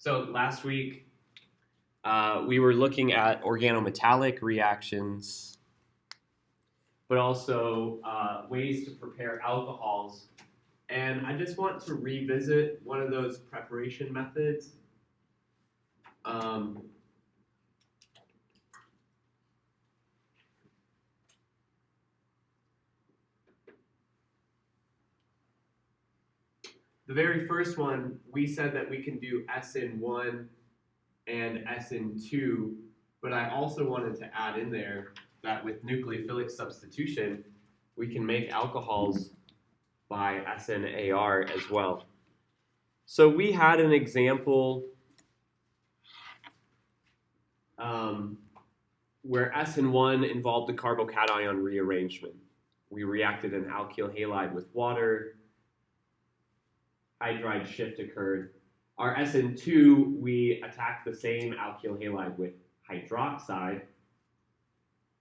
So last week we were looking at organometallic reactions, but also ways to prepare alcohols. And I just want to revisit one of those preparation methods. The very first one, we said that we can do SN1 and SN2, but I also wanted to add in there that with nucleophilic substitution, we can make alcohols by SNAR as well. So we had an example where SN1 involved a carbocation rearrangement. We reacted an alkyl halide with water, hydride shift occurred. Our SN2, we attacked the same alkyl halide with hydroxide.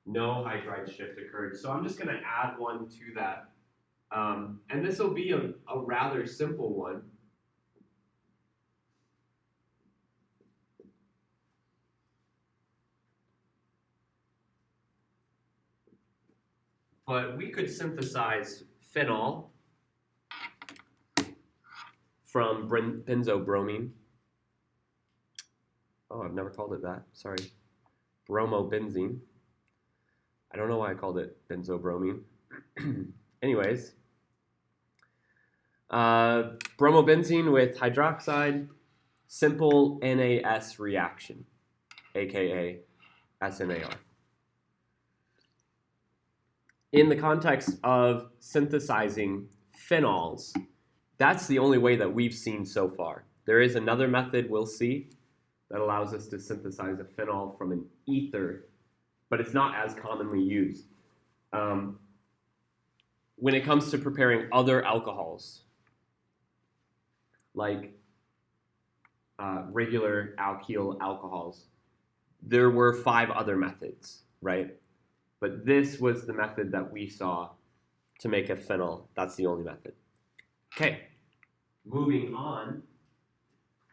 No hydride shift occurred. So I'm just going to add one to that. And this will be a rather simple one. But we could synthesize phenol from benzobromine. Oh, I've never called it that. Sorry. Bromobenzene. I don't know why I called it benzobromine. Anyways, bromobenzene with hydroxide, simple NAS reaction, aka SNAR. In the context of synthesizing phenols, that's the only way that we've seen so far. There is another method we'll see that allows us to synthesize a phenol from an ether, but it's not as commonly used. When it comes to preparing other alcohols, like regular alkyl alcohols, there were 5 other methods, right? But this was the method that we saw to make a phenol. That's the only method. Okay, moving on.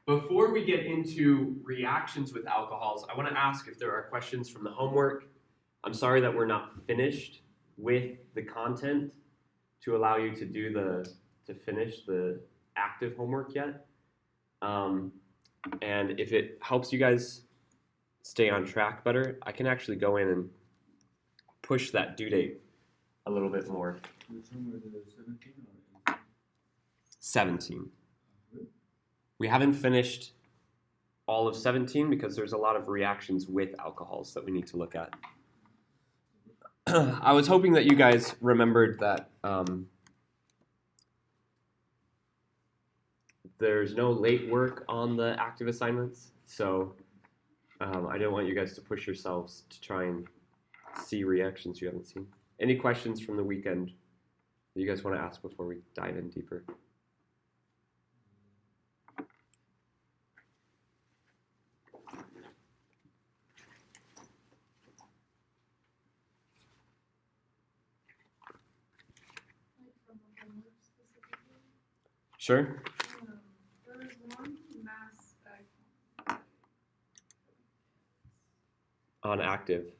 Before we get into reactions with alcohols, I want to ask if there are questions from the homework. I'm sorry that we're not finished with the content to allow you to finish the active homework yet. And if it helps you guys stay on track better, I can actually go in and push that due date a little bit more. Which one was it, 17 or 18? 17. We haven't finished all of 17 because there's a lot of reactions with alcohols that we need to look at. I was hoping that you guys remembered that there's no late work on the active assignments, so I don't want you guys to push yourselves to try and see reactions you haven't seen. Any questions from the weekend that you guys want to ask before we dive in deeper? Sure. There is one mass spec On active.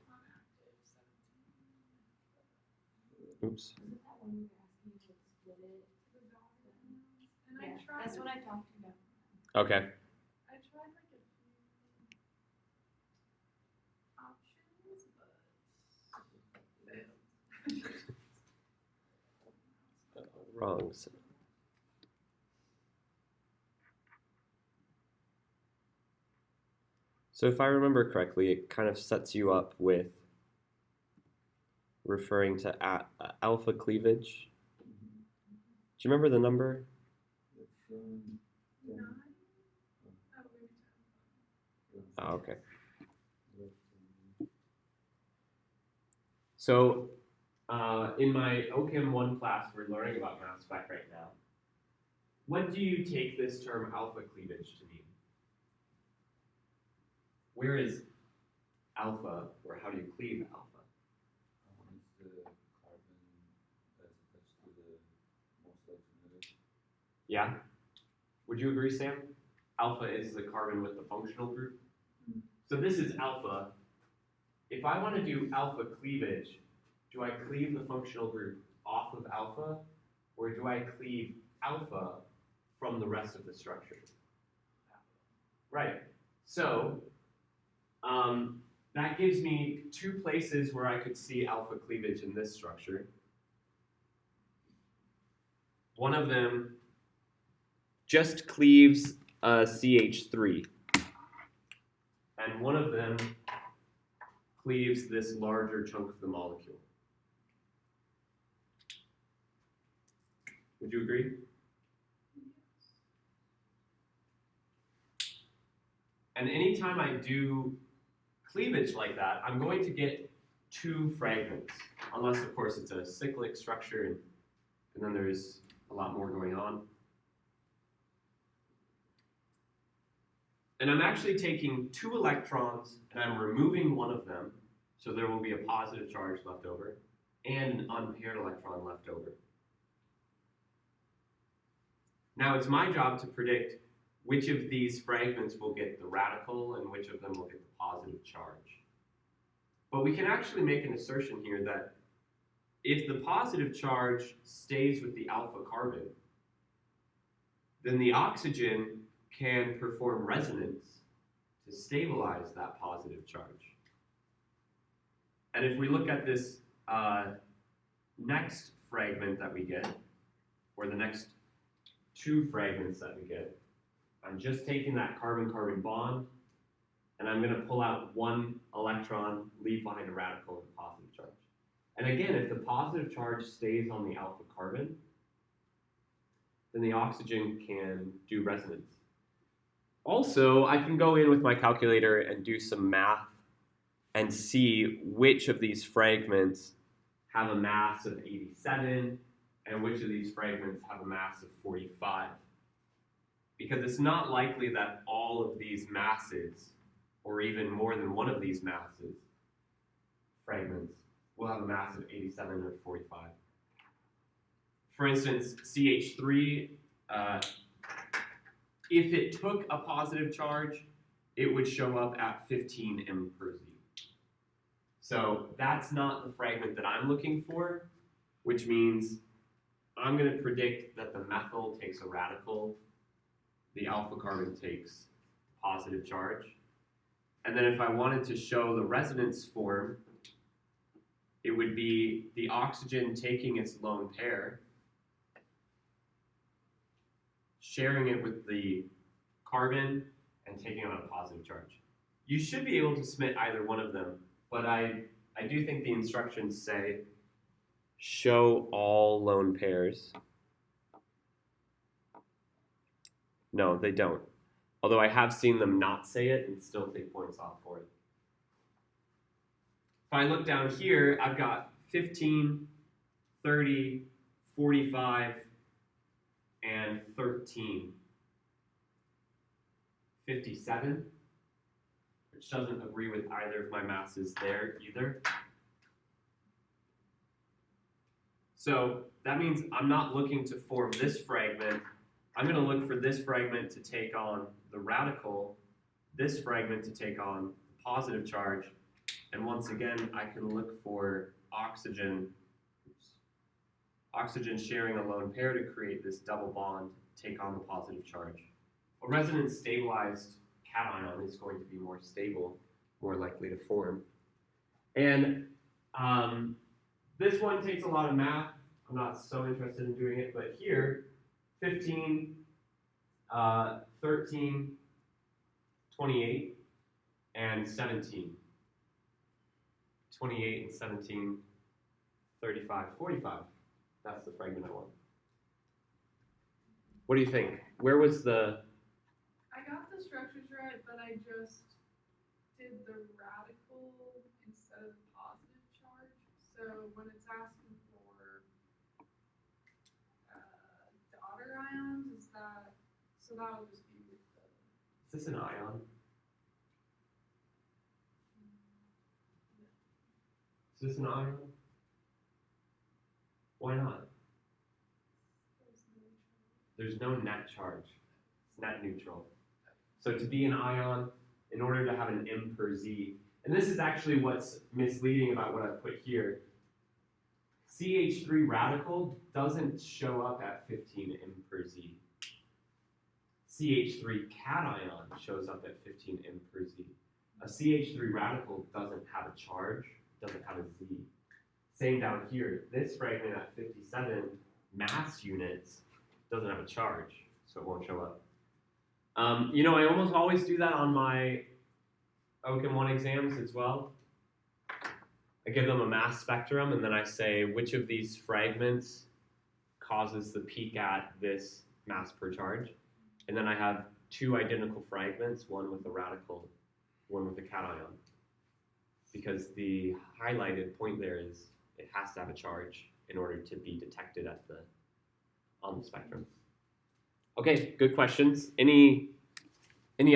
Oops. That's what I talked about. Okay. I tried like a few options, but failed. Wrong. So if I remember correctly, it kind of sets you up with referring to alpha cleavage. Do you remember the number? Oh, okay. So in my OChem 1 class, we're learning about mass spec right now. What do you take this term alpha cleavage to mean? Where is alpha, or how do you cleave alpha? It's the carbon that's attached to the most like genetic. Yeah? Would you agree, Sam? Alpha is the carbon with the functional group. So this is alpha. If I want to do alpha cleavage, do I cleave the functional group off of alpha, or do I cleave alpha from the rest of the structure? Right. So that gives me two places where I could see alpha cleavage in this structure. One of them just cleaves CH3, and one of them cleaves this larger chunk of the molecule. Would you agree? And anytime I do cleavage like that, I'm going to get two fragments, unless of course it's a cyclic structure and then there's a lot more going on. And I'm actually taking two electrons and I'm removing one of them, so there will be a positive charge left over and an unpaired electron left over. Now it's my job to predict which of these fragments will get the radical and which of them will get the positive charge. But we can actually make an assertion here that if the positive charge stays with the alpha carbon, then the oxygen can perform resonance to stabilize that positive charge. And if we look at this next fragment that we get, or the next two fragments that we get, I'm just taking that carbon-carbon bond, and I'm going to pull out one electron, leave behind a radical with a positive charge. And again, if the positive charge stays on the alpha carbon, then the oxygen can do resonance. Also, I can go in with my calculator and do some math and see which of these fragments have a mass of 87 and which of these fragments have a mass of 45. Because it's not likely that all of these masses, or even more than one of these masses, fragments, will have a mass of 87 or 45. For instance, CH3, if it took a positive charge, it would show up at 15 m per z. So that's not the fragment that I'm looking for, which means I'm going to predict that the methyl takes a radical, the alpha carbon takes positive charge. And then if I wanted to show the resonance form, it would be the oxygen taking its lone pair, sharing it with the carbon, and taking on a positive charge. You should be able to submit either one of them, but I do think the instructions say show all lone pairs. No, they don't. Although I have seen them not say it and still take points off for it. If I look down here, I've got 15, 30, 45, and 13. 57, which doesn't agree with either of my masses there either. So that means I'm not looking to form this fragment. I'm going to look for this fragment to take on the radical, this fragment to take on the positive charge, and once again, I can look for oxygen sharing a lone pair to create this double bond, take on the positive charge. A resonance stabilized cation is going to be more stable, more likely to form. And this one takes a lot of math. I'm not so interested in doing it, but here, 15, 13, 28, and 17. 28 and 17, 35, 45. That's the fragment I want. What do you think? Where was the... I got the structures right, but I just did the radical instead of the positive charge. So when it's asking for daughter ions, is that, so that'll just be with the... Is this an ion? Is this an ion? Why not? There's no net charge. It's net neutral. So to be an ion, in order to have an M per Z, and this is actually what's misleading about what I put here. CH3 radical doesn't show up at 15 M per Z. CH3 cation shows up at 15 M per Z. A CH3 radical doesn't have a charge, doesn't have a Z. Same down here. This fragment at 57 mass units doesn't have a charge, so it won't show up. You know, I almost always do that on my OCHEM 1 exams as well. I give them a mass spectrum, and then I say which of these fragments causes the peak at this mass per charge. And then I have two identical fragments, one with a radical, one with a cation. Because the highlighted point there is it has to have a charge in order to be detected at on the spectrum. Okay, good questions. Any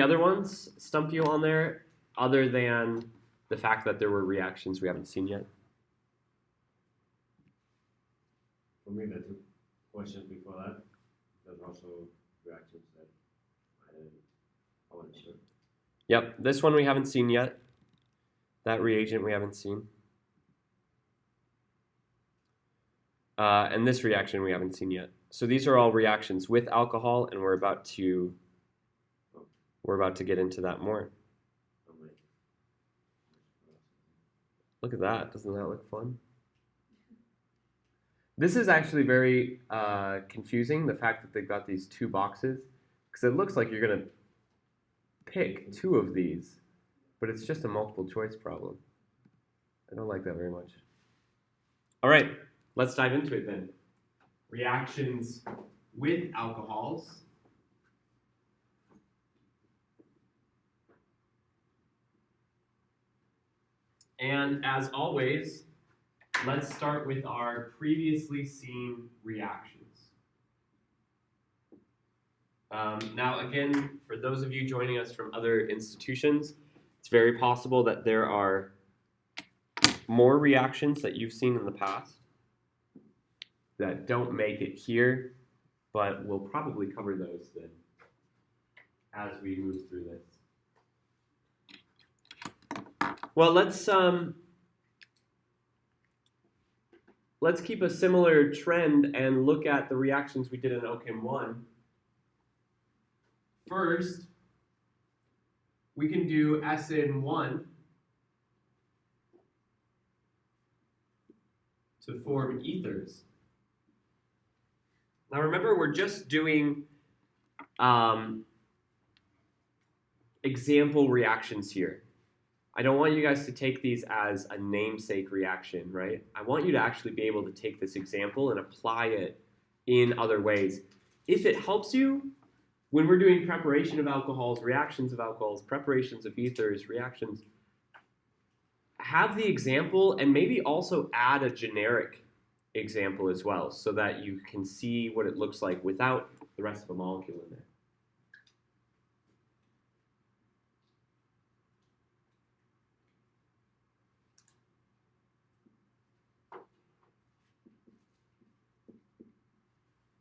other ones stump you on there other than the fact that there were reactions we haven't seen yet? For me, the two questions before that, there's also reactions that I wasn't sure. Yep, this one we haven't seen yet. That reagent we haven't seen. And this reaction we haven't seen yet. So these are all reactions with alcohol, and we're about to get into that more. Look at that. Doesn't that look fun? This is actually very confusing, the fact that they've got these two boxes, because it looks like you're going to pick two of these, but it's just a multiple choice problem. I don't like that very much. All right, let's dive into it then. Reactions with alcohols. And as always, let's start with our previously seen reactions. Now, again, for those of you joining us from other institutions, it's very possible that there are more reactions that you've seen in the past that don't make it here, but we'll probably cover those then as we move through this. Well, let's keep a similar trend and look at the reactions we did in OCHEM 1. First, we can do SN1 to form ethers. Now remember, we're just doing example reactions here. I don't want you guys to take these as a namesake reaction, right? I want you to actually be able to take this example and apply it in other ways. If it helps you, when we're doing preparation of alcohols, reactions of alcohols, preparations of ethers, reactions, have the example and maybe also add a generic example as well so that you can see what it looks like without the rest of the molecule in there.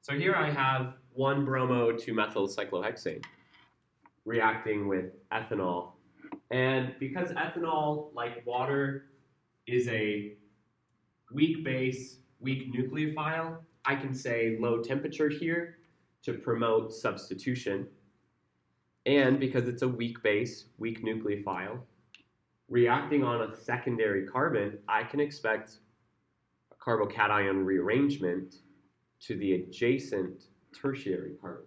So here I have 1-bromo-2-methyl cyclohexane reacting with ethanol. And because ethanol, like water, is a weak base, weak nucleophile, I can say low temperature here to promote substitution. And because it's a weak base, weak nucleophile, reacting on a secondary carbon, I can expect a carbocation rearrangement to the adjacent tertiary carbon.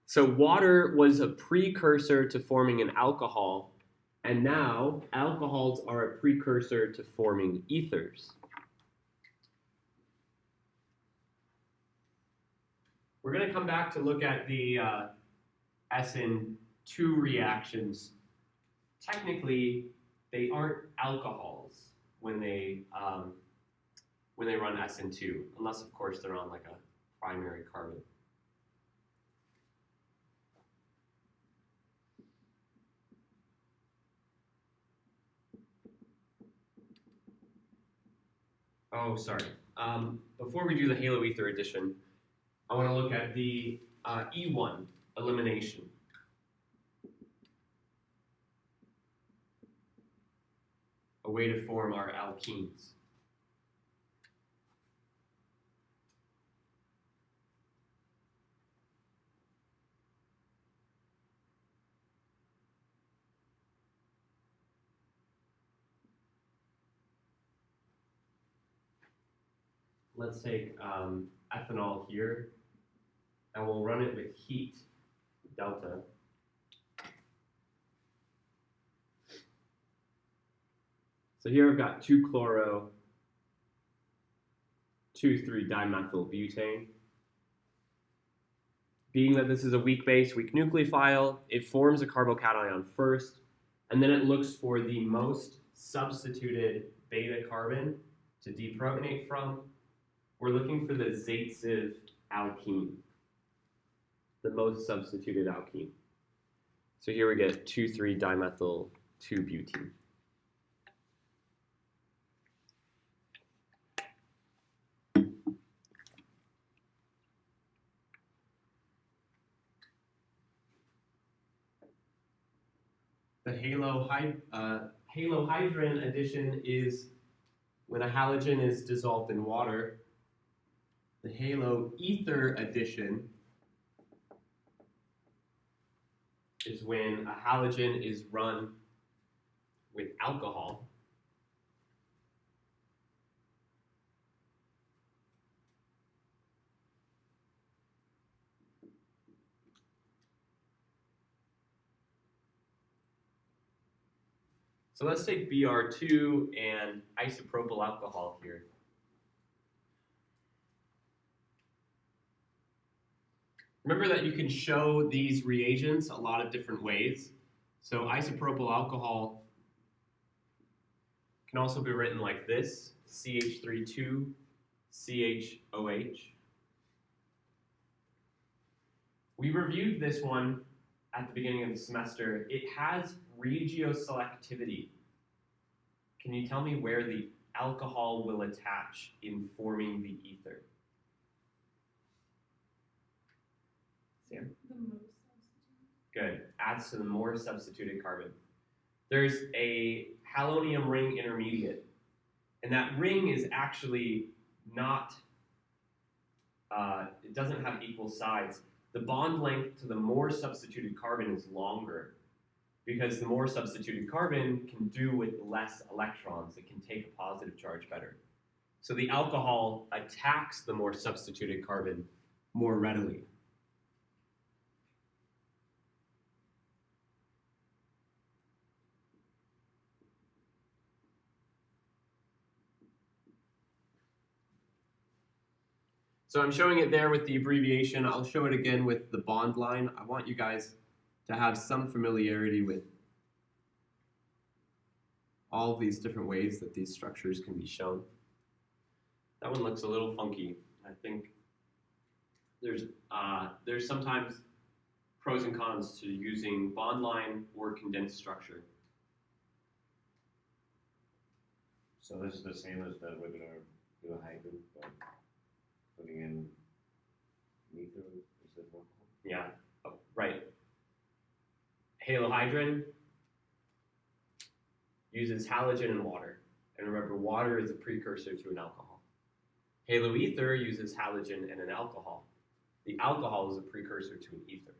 So water was a precursor to forming an alcohol, and now alcohols are a precursor to forming ethers. We're going to come back to look at the SN2 reactions. Technically, they aren't alcohols when they run SN2, unless of course they're on like a primary carbon. Oh, sorry. Before we do the halo ether addition, I want to look at the E1 elimination. A way to form our alkenes. Let's take ethanol here, and we'll run it with heat, delta. So here I've got 2-chloro, 2,3-dimethylbutane. Being that this is a weak base, weak nucleophile, it forms a carbocation first, and then it looks for the most substituted beta carbon to deprotonate from. We're looking for the Zaitsev alkene, the most substituted alkene. So here we get 2,3-dimethyl-2-butene. The halohydrin addition is when a halogen is dissolved in water. The haloether addition is when a halogen is run with alcohol. So let's take Br2 and isopropyl alcohol here. Remember that you can show these reagents a lot of different ways. So isopropyl alcohol can also be written like this, CH32, CHOH. We reviewed this one at the beginning of the semester. It has regioselectivity. Can you tell me where the alcohol will attach in forming the ether? Sam? The most substitute. Good. Adds to the more substituted carbon. There's a halonium ring intermediate, and that ring is actually not, it doesn't have equal sides. The bond length to the more substituted carbon is longer because the more substituted carbon can do with less electrons. It can take a positive charge better. So the alcohol attacks the more substituted carbon more readily. So I'm showing it there with the abbreviation. I'll show it again with the bond line. I want you guys to have some familiarity with all of these different ways that these structures can be shown. That one looks a little funky. I think there's sometimes pros and cons to using bond line or condensed structure. So this is the same as the regular halohydrin, but putting in ether instead of alcohol? Yeah, oh, right. Halohydrin uses halogen and water. And remember, water is a precursor to an alcohol. Haloether uses halogen and an alcohol. The alcohol is a precursor to an ether.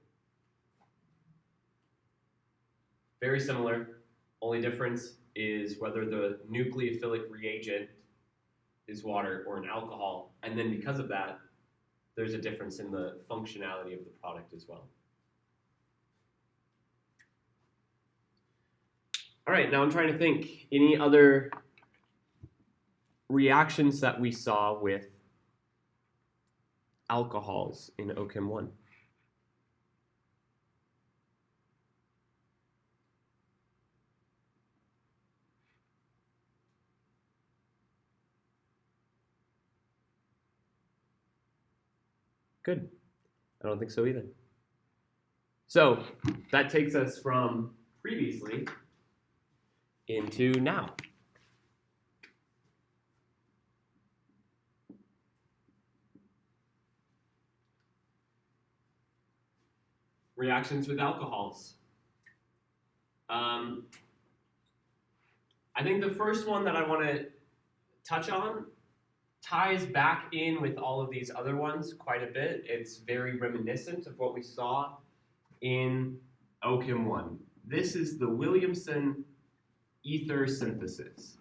Very similar. Only difference is whether the nucleophilic reagent is water or an alcohol. And then because of that, there's a difference in the functionality of the product as well. All right, now I'm trying to think, any other reactions that we saw with alcohols in OChem 1? Good. I don't think so either. So that takes us from previously into now. reactions with alcohols. I think the first one that I want to touch on ties back in with all of these other ones quite a bit. It's very reminiscent of what we saw in OCHEM 1. This is the Williamson ether synthesis.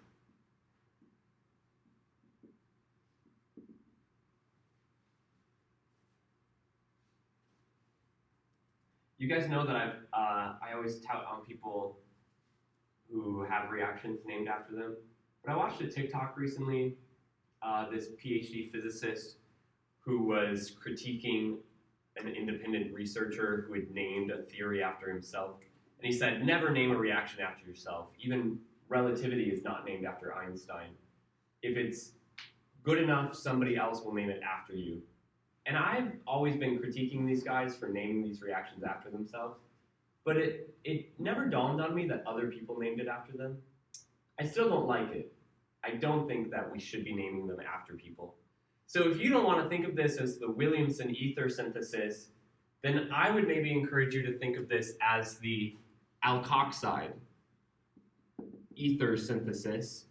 You guys know that I always tout on people who have reactions named after them. But I watched a TikTok recently, this PhD physicist who was critiquing an independent researcher who had named a theory after himself. And he said, never name a reaction after yourself. Even relativity is not named after Einstein. If it's good enough, somebody else will name it after you. And I've always been critiquing these guys for naming these reactions after themselves, but it never dawned on me that other people named it after them. I still don't like it. I don't think that we should be naming them after people. So if you don't want to think of this as the Williamson ether synthesis, then I would maybe encourage you to think of this as the alkoxide ether synthesis,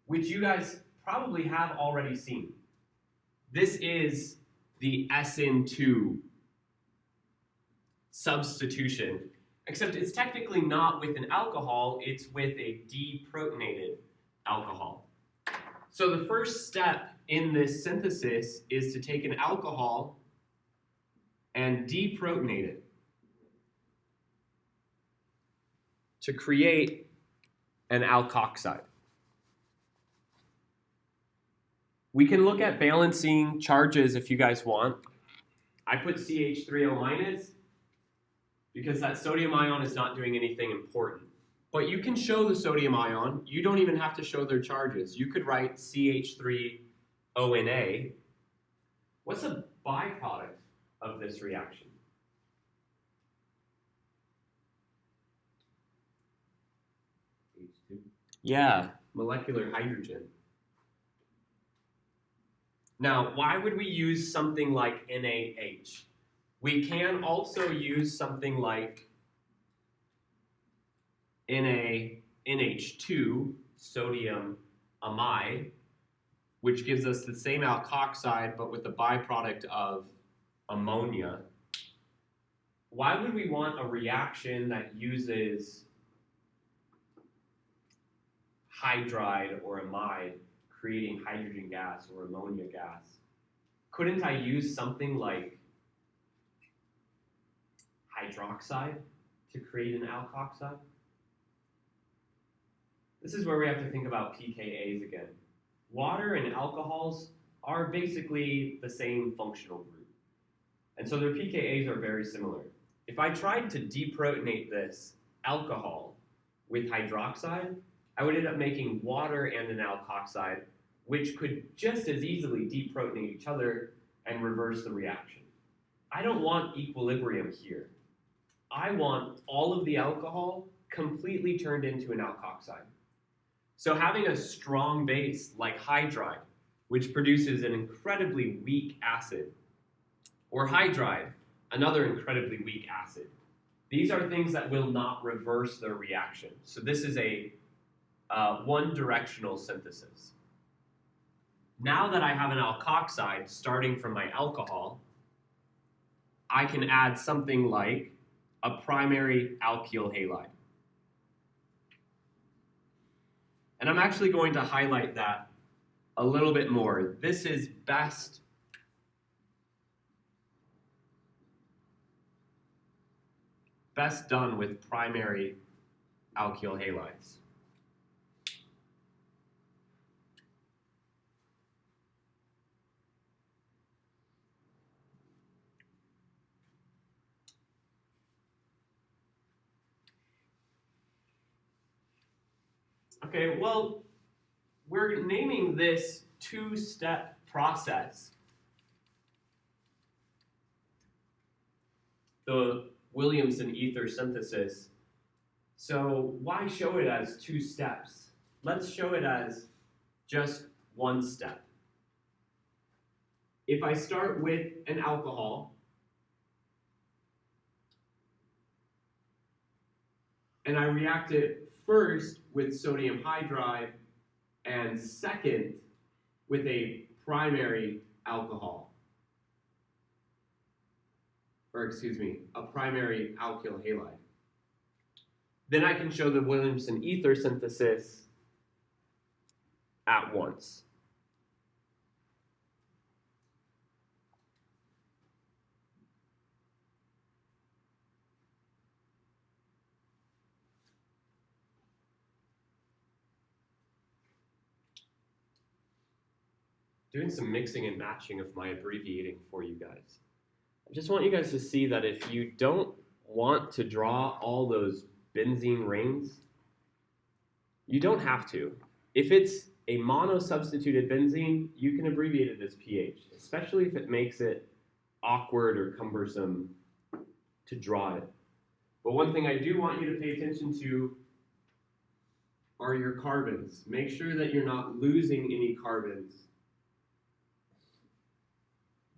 which you guys probably have already seen. This is the SN2 substitution, except it's technically not with an alcohol, it's with a deprotonated alcohol. So the first step in this synthesis is to take an alcohol and deprotonate it to create an alkoxide. We can look at balancing charges if you guys want. I put CH3O- because that sodium ion is not doing anything important. But you can show the sodium ion. You don't even have to show their charges. You could write CH3ONa. What's a byproduct of this reaction? H2. Yeah, molecular hydrogen. Now, why would we use something like NaH? We can also use something like NaNH2, sodium amide, which gives us the same alkoxide but with a byproduct of ammonia. Why would we want a reaction that uses hydride or amide, creating hydrogen gas or ammonia gas? Couldn't I use something like hydroxide to create an alkoxide? This is where we have to think about pKa's again. Water and alcohols are basically the same functional group. And so their pKa's are very similar. If I tried to deprotonate this alcohol with hydroxide, I would end up making water and an alkoxide, which could just as easily deprotonate each other and reverse the reaction. I don't want equilibrium here. I want all of the alcohol completely turned into an alkoxide. So having a strong base like hydride, which produces an incredibly weak acid, or hydride, another incredibly weak acid, these are things that will not reverse their reaction. So this is a one-directional synthesis. Now that I have an alkoxide starting from my alcohol, I can add something like a primary alkyl halide. And I'm actually going to highlight that a little bit more. This is best done with primary alkyl halides. Okay, well, we're naming this two-step process the Williamson ether synthesis. So why show it as two steps? Let's show it as just one step. If I start with an alcohol, and I react it first with sodium hydride and second with a primary alcohol. Or excuse me, a primary alkyl halide. Then I can show the Williamson ether synthesis at once. Doing some mixing and matching of my abbreviating for you guys. I just want you guys to see that if you don't want to draw all those benzene rings, you don't have to. If it's a mono-substituted benzene, you can abbreviate it as pH, especially if it makes it awkward or cumbersome to draw it. But one thing I do want you to pay attention to are your carbons. Make sure that you're not losing any carbons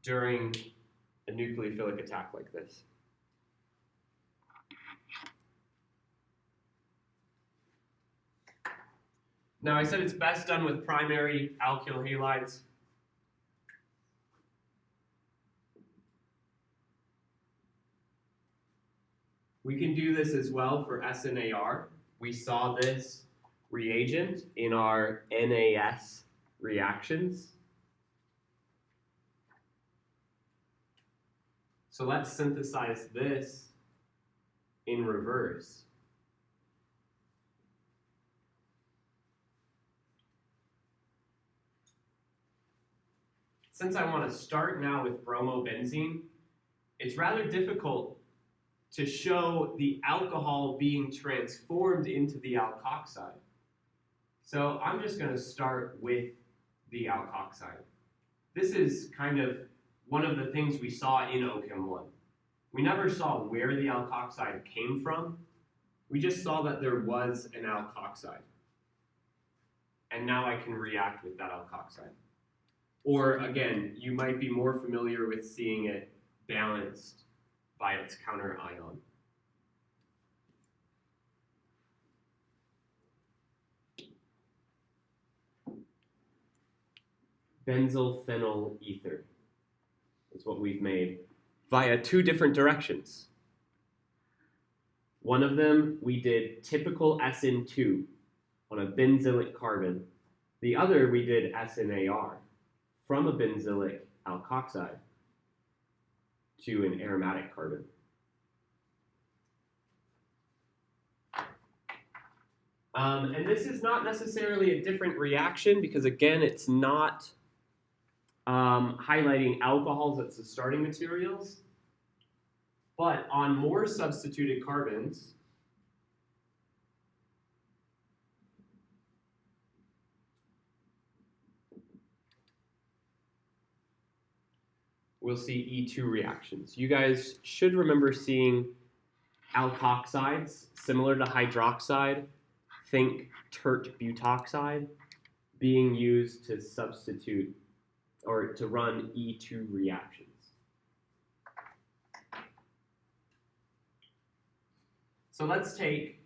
during a nucleophilic attack like this. Now, I said it's best done with primary alkyl halides. We can do this as well for SNAR. We saw this reagent in our NAS reactions. So let's synthesize this in reverse. Since I want to start now with bromobenzene, it's rather difficult to show the alcohol being transformed into the alkoxide. So I'm just going to start with the alkoxide. This is kind of one of the things we saw in OChem 1. We never saw where the alkoxide came from. We just saw that there was an alkoxide. And now I can react with that alkoxide. Or again, you might be more familiar with seeing it balanced by its counter ion. Benzyl phenyl ether is what we've made via two different directions. One of them, we did typical SN2 on a benzylic carbon. The other, we did SNAR from a benzylic alkoxide to an aromatic carbon. And this is not necessarily a different reaction because, again, it's not highlighting alcohols as the starting materials. But on more substituted carbons, we'll see E2 reactions. You guys should remember seeing alkoxides, similar to hydroxide, think tert butoxide, being used to substitute or to run E2 reactions. So let's take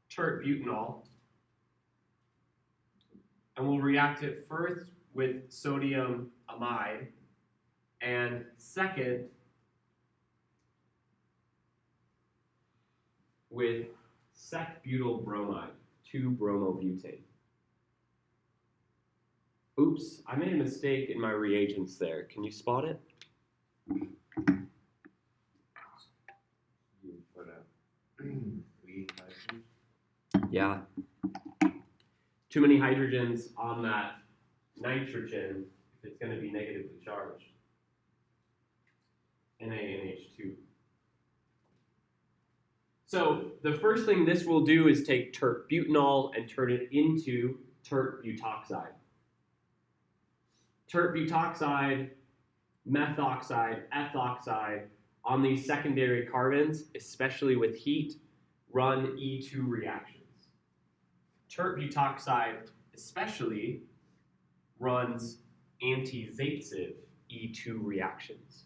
tert butanol and we'll react it first with sodium amide and second with sec-butyl bromide, 2-bromobutane. Oops, I made a mistake in my reagents there. Can you spot it? You put a 3 hydrogens. Yeah. Too many hydrogens on that nitrogen if it's going to be negatively charged. NaNH2. So the first thing this will do is take tert butanol and turn it into tert butoxide. Tert butoxide, methoxide, ethoxide on these secondary carbons, especially with heat, run E2 reactions. Tert butoxide especially runs anti-Zaitsev E2 reactions.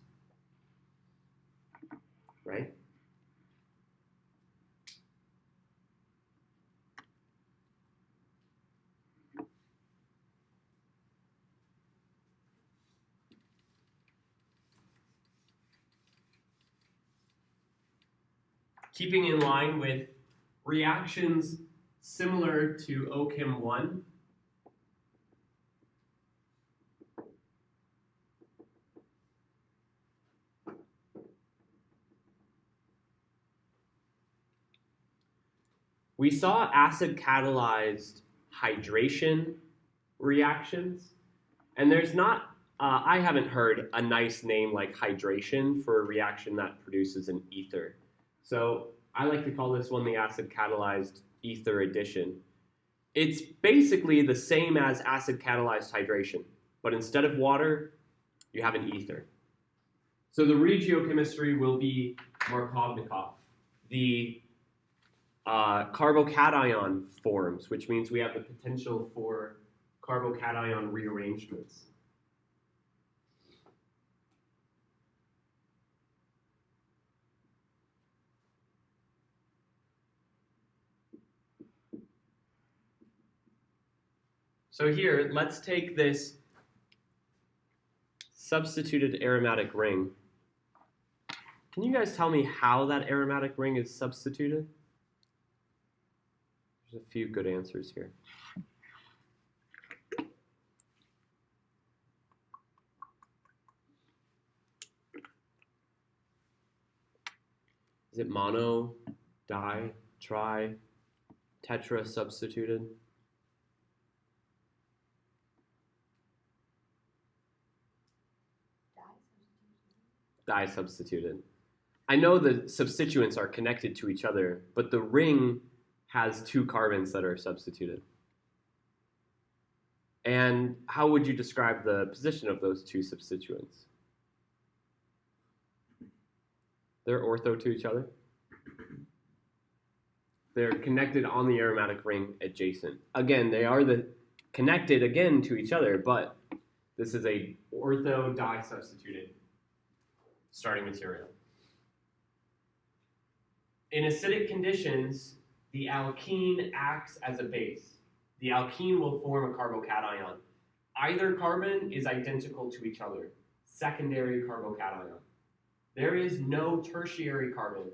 Right? keeping in line with reactions similar to OChem 1. We saw acid-catalyzed hydration reactions, and there's not, I haven't heard a nice name like hydration for a reaction that produces an ether. So I like to call this one the acid-catalyzed ether addition. It's basically the same as acid-catalyzed hydration, but instead of water, you have an ether. So the regiochemistry will be Markovnikov. The carbocation forms, which means we have the potential for carbocation rearrangements. So here, let's take this substituted aromatic ring. Can you guys tell me how that aromatic ring is substituted? There's a few good answers here. Is it mono, di, tri, tetra substituted? Di substituted. I know the substituents are connected to each other, but the ring has 2 carbons that are substituted. And how would you describe the position of those 2 substituents? They're ortho to each other. They're connected on the aromatic ring adjacent. Again, they are connected again to each other, but this is a ortho di substituted starting material. In acidic conditions, the alkene acts as a base. The alkene will form a carbocation. Either carbon is identical to each other, secondary carbocation. There is no tertiary carbon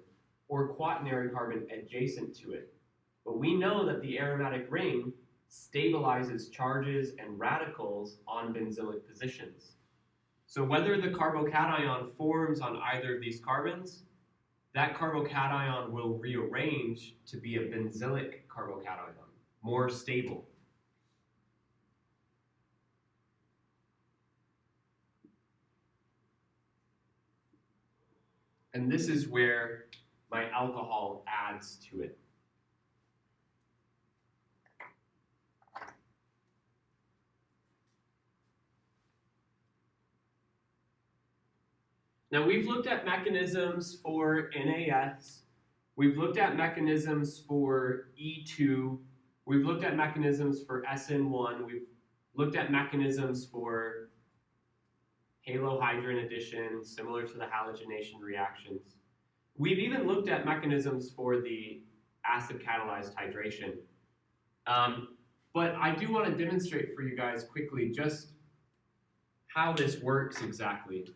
or quaternary carbon adjacent to it. But we know that the aromatic ring stabilizes charges and radicals on benzylic positions. So whether the carbocation forms on either of these carbons, that carbocation will rearrange to be a benzylic carbocation, more stable. And this is where my alcohol adds to it. Now we've looked at mechanisms for NAS, we've looked at mechanisms for E2, we've looked at mechanisms for SN1, we've looked at mechanisms for halohydrin addition, similar to the halogenation reactions. We've even looked at mechanisms for the acid-catalyzed hydration. But I do want to demonstrate for you guys quickly just how this works exactly.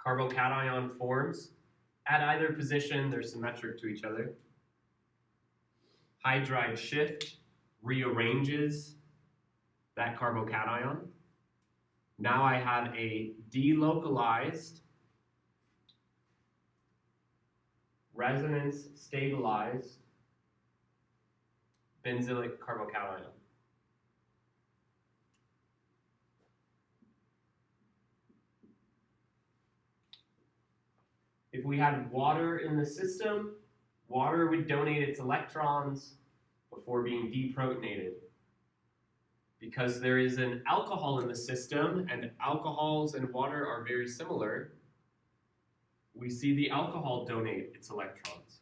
Carbocation forms. At either position, they're symmetric to each other. Hydride shift rearranges that carbocation. Now I have a delocalized, resonance stabilized benzylic carbocation. If we had water in the system, water would donate its electrons before being deprotonated. Because there is an alcohol in the system, and alcohols and water are very similar, we see the alcohol donate its electrons.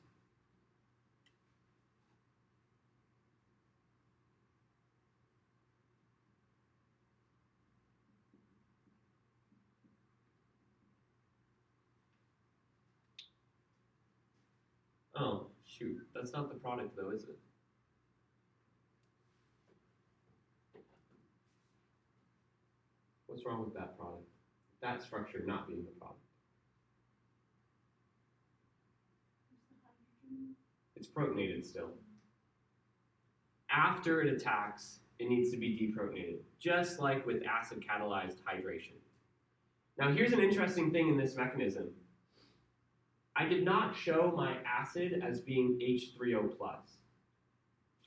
Oh, shoot, that's not the product though, is it? What's wrong with that product? That structure not being the product. It's protonated still. After it attacks, it needs to be deprotonated, just like with acid-catalyzed hydration. Now here's an interesting thing in this mechanism. I did not show my acid as being H3O+.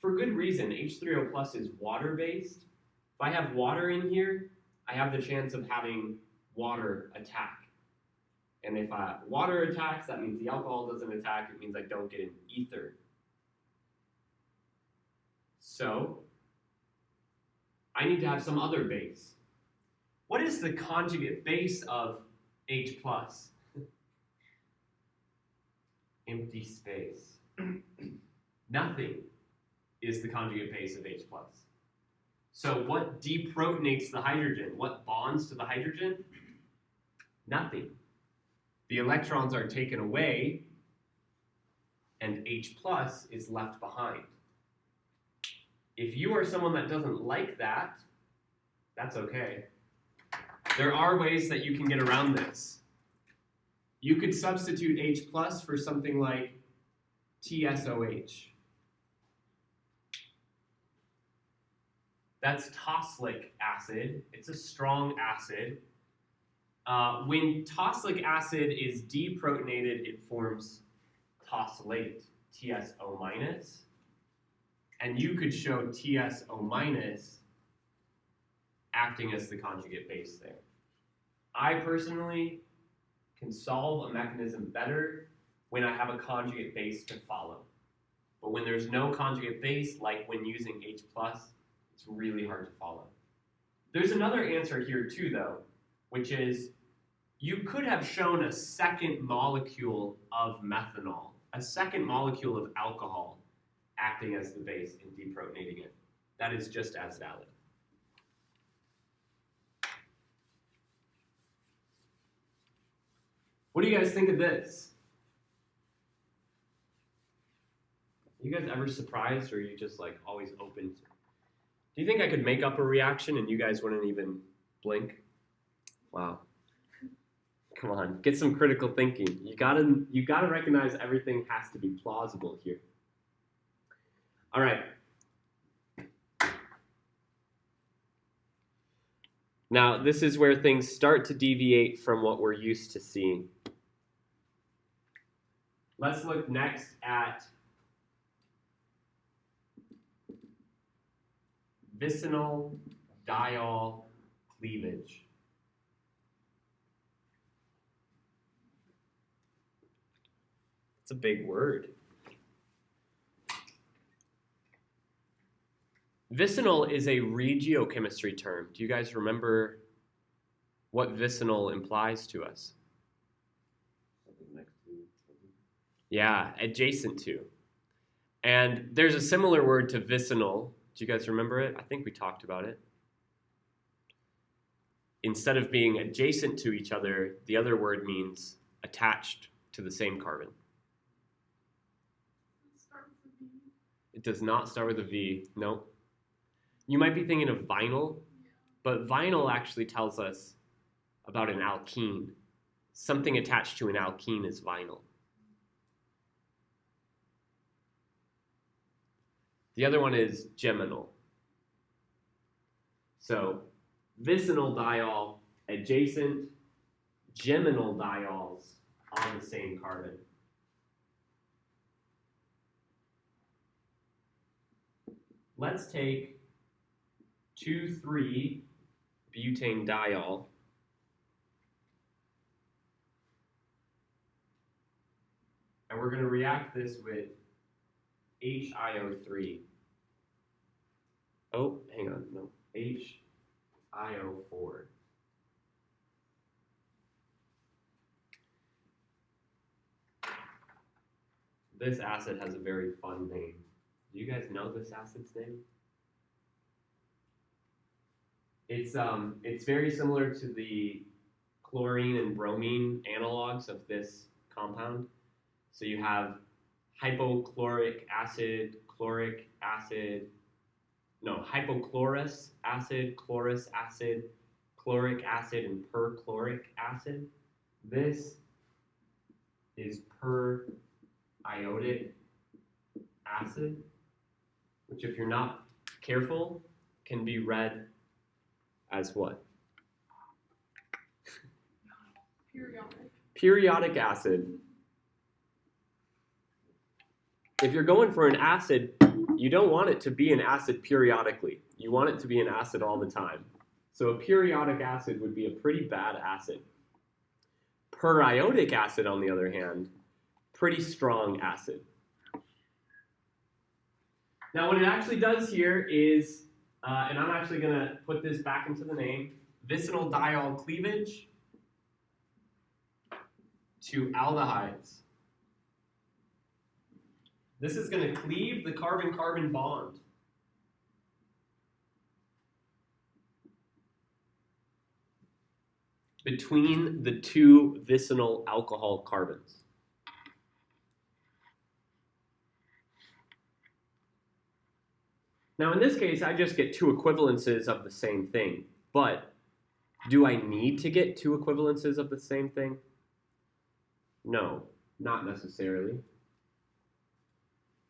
For good reason. H3O+ is water-based. If I have water in here, I have the chance of having water attack. And if water attacks, that means the alcohol doesn't attack. It means I don't get an ether. So I need to have some other base. What is the conjugate base of H+? Empty space. Nothing is the conjugate base of H+. So what deprotonates the hydrogen? What bonds to the hydrogen? Nothing. The electrons are taken away, and H+ is left behind. If you are someone that doesn't like that, that's okay. There are ways that you can get around this. You could substitute H+ for something like TSOH. That's Tosylic acid. It's a strong acid. When Tosylic acid is deprotonated, it forms tosylate, TSO-. And you could show TSO- acting as the conjugate base there. I personally can solve a mechanism better when I have a conjugate base to follow. But when there's no conjugate base, like when using H+, it's really hard to follow. There's another answer here too, though, which is you could have shown a second molecule of methanol, a second molecule of alcohol acting as the base and deprotonating it. That is just as valid. What do you guys think of this? You guys ever surprised, or are you just like always open? Do you think I could make up a reaction and you guys wouldn't even blink? Wow. Come on, get some critical thinking. You gotta recognize everything has to be plausible here. All right. Now, this is where things start to deviate from what we're used to seeing. Let's look next at vicinal diol cleavage. It's a big word. Vicinal is a regiochemistry term. Do you guys remember what vicinal implies to us? Something next to something. Yeah, adjacent to. And there's a similar word to vicinal. Do you guys remember it? I think we talked about it. Instead of being adjacent to each other, the other word means attached to the same carbon. It does not start with a V. Nope. You might be thinking of vinyl, but vinyl actually tells us about an alkene. Something attached to an alkene is vinyl. The other one is geminal. So, vicinal diol, adjacent, geminal diols on the same carbon. Let's take 2,3-butane diol and we're going to react this with HiO3. Oh, hang on, no, HiO4. This acid has a very fun name. Do you guys know this acid's name? It's very similar to the chlorine and bromine analogs of this compound. So you have hypochlorous acid, chlorous acid, chloric acid and perchloric acid. This is per-iotic acid, which if you're not careful, can be read as what? Periodic. Periodic acid. If you're going for an acid, you don't want it to be an acid periodically. You want it to be an acid all the time. So a periodic acid would be a pretty bad acid. Periotic acid, on the other hand, pretty strong acid. Now what it actually does here is, and I'm actually going to put this back into the name, vicinal diol cleavage to aldehydes. This is going to cleave the carbon-carbon bond. Between the two vicinal alcohol carbons. Now in this case, I just get two equivalences of the same thing, but do I need to get two equivalences of the same thing? No, not necessarily.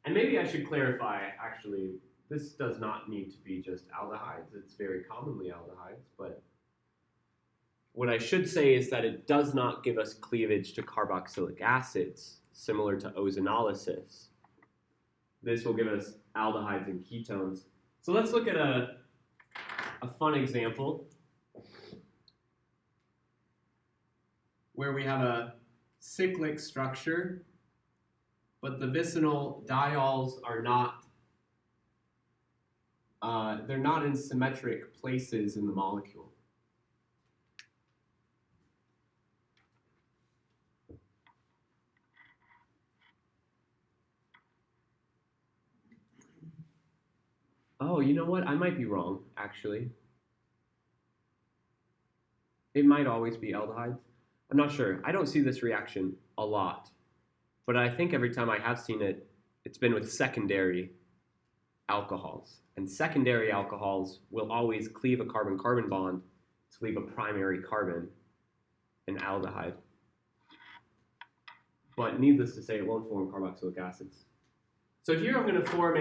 And maybe I should clarify, actually, this does not need to be just aldehydes. It's very commonly aldehydes, but what I should say is that it does not give us cleavage to carboxylic acids, similar to ozonolysis. This will give us aldehydes and ketones. So let's look at a fun example where we have a cyclic structure, but the vicinal diols are not, they're not in symmetric places in the molecule. Oh, you know what? I might be wrong, actually. It might always be aldehydes. I'm not sure. I don't see this reaction a lot. But I think every time I have seen it, it's been with secondary alcohols. And secondary alcohols will always cleave a carbon-carbon bond to leave a primary carbon, an aldehyde. But needless to say, it won't form carboxylic acids. So here I'm going to form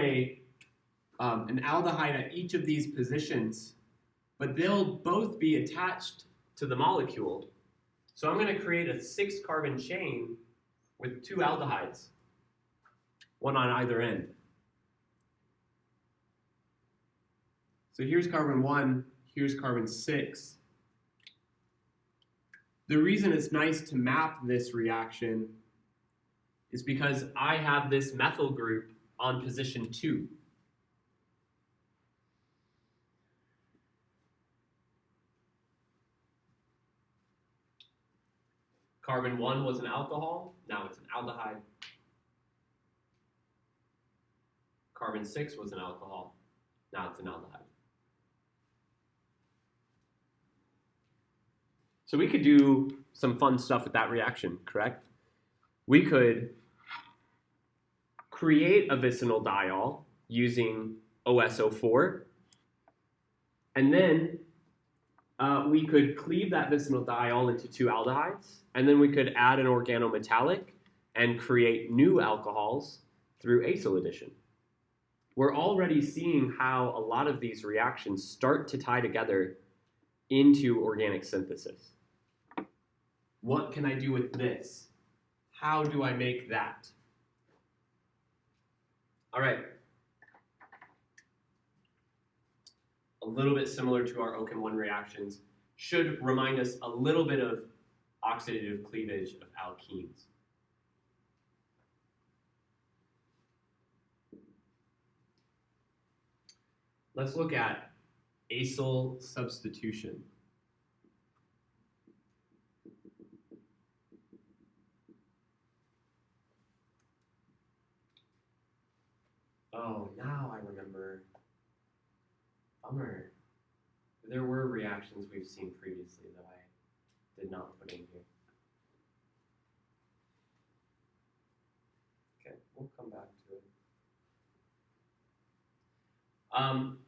an aldehyde at each of these positions, but they'll both be attached to the molecule. So I'm going to create a 6-carbon chain with 2 aldehydes, one on either end. So here's carbon 1, here's carbon 6. The reason it's nice to map this reaction is because I have this methyl group on position 2. Carbon 1 was an alcohol, now it's an aldehyde. Carbon 6 was an alcohol, now it's an aldehyde. So we could do some fun stuff with that reaction, correct? We could create a vicinal diol using OSO4, and then we could cleave that vicinal diol into 2 aldehydes, and then we could add an organometallic and create new alcohols through acyl addition. We're already seeing how a lot of these reactions start to tie together into organic synthesis. What can I do with this? How do I make that? All right. A little bit similar to our OCHEM1 reactions, should remind us a little bit of oxidative cleavage of alkenes. Let's look at acyl substitution. Oh, now I remember. Bummer. There were reactions we've seen previously that I did not put in here. Okay, we'll come back to it.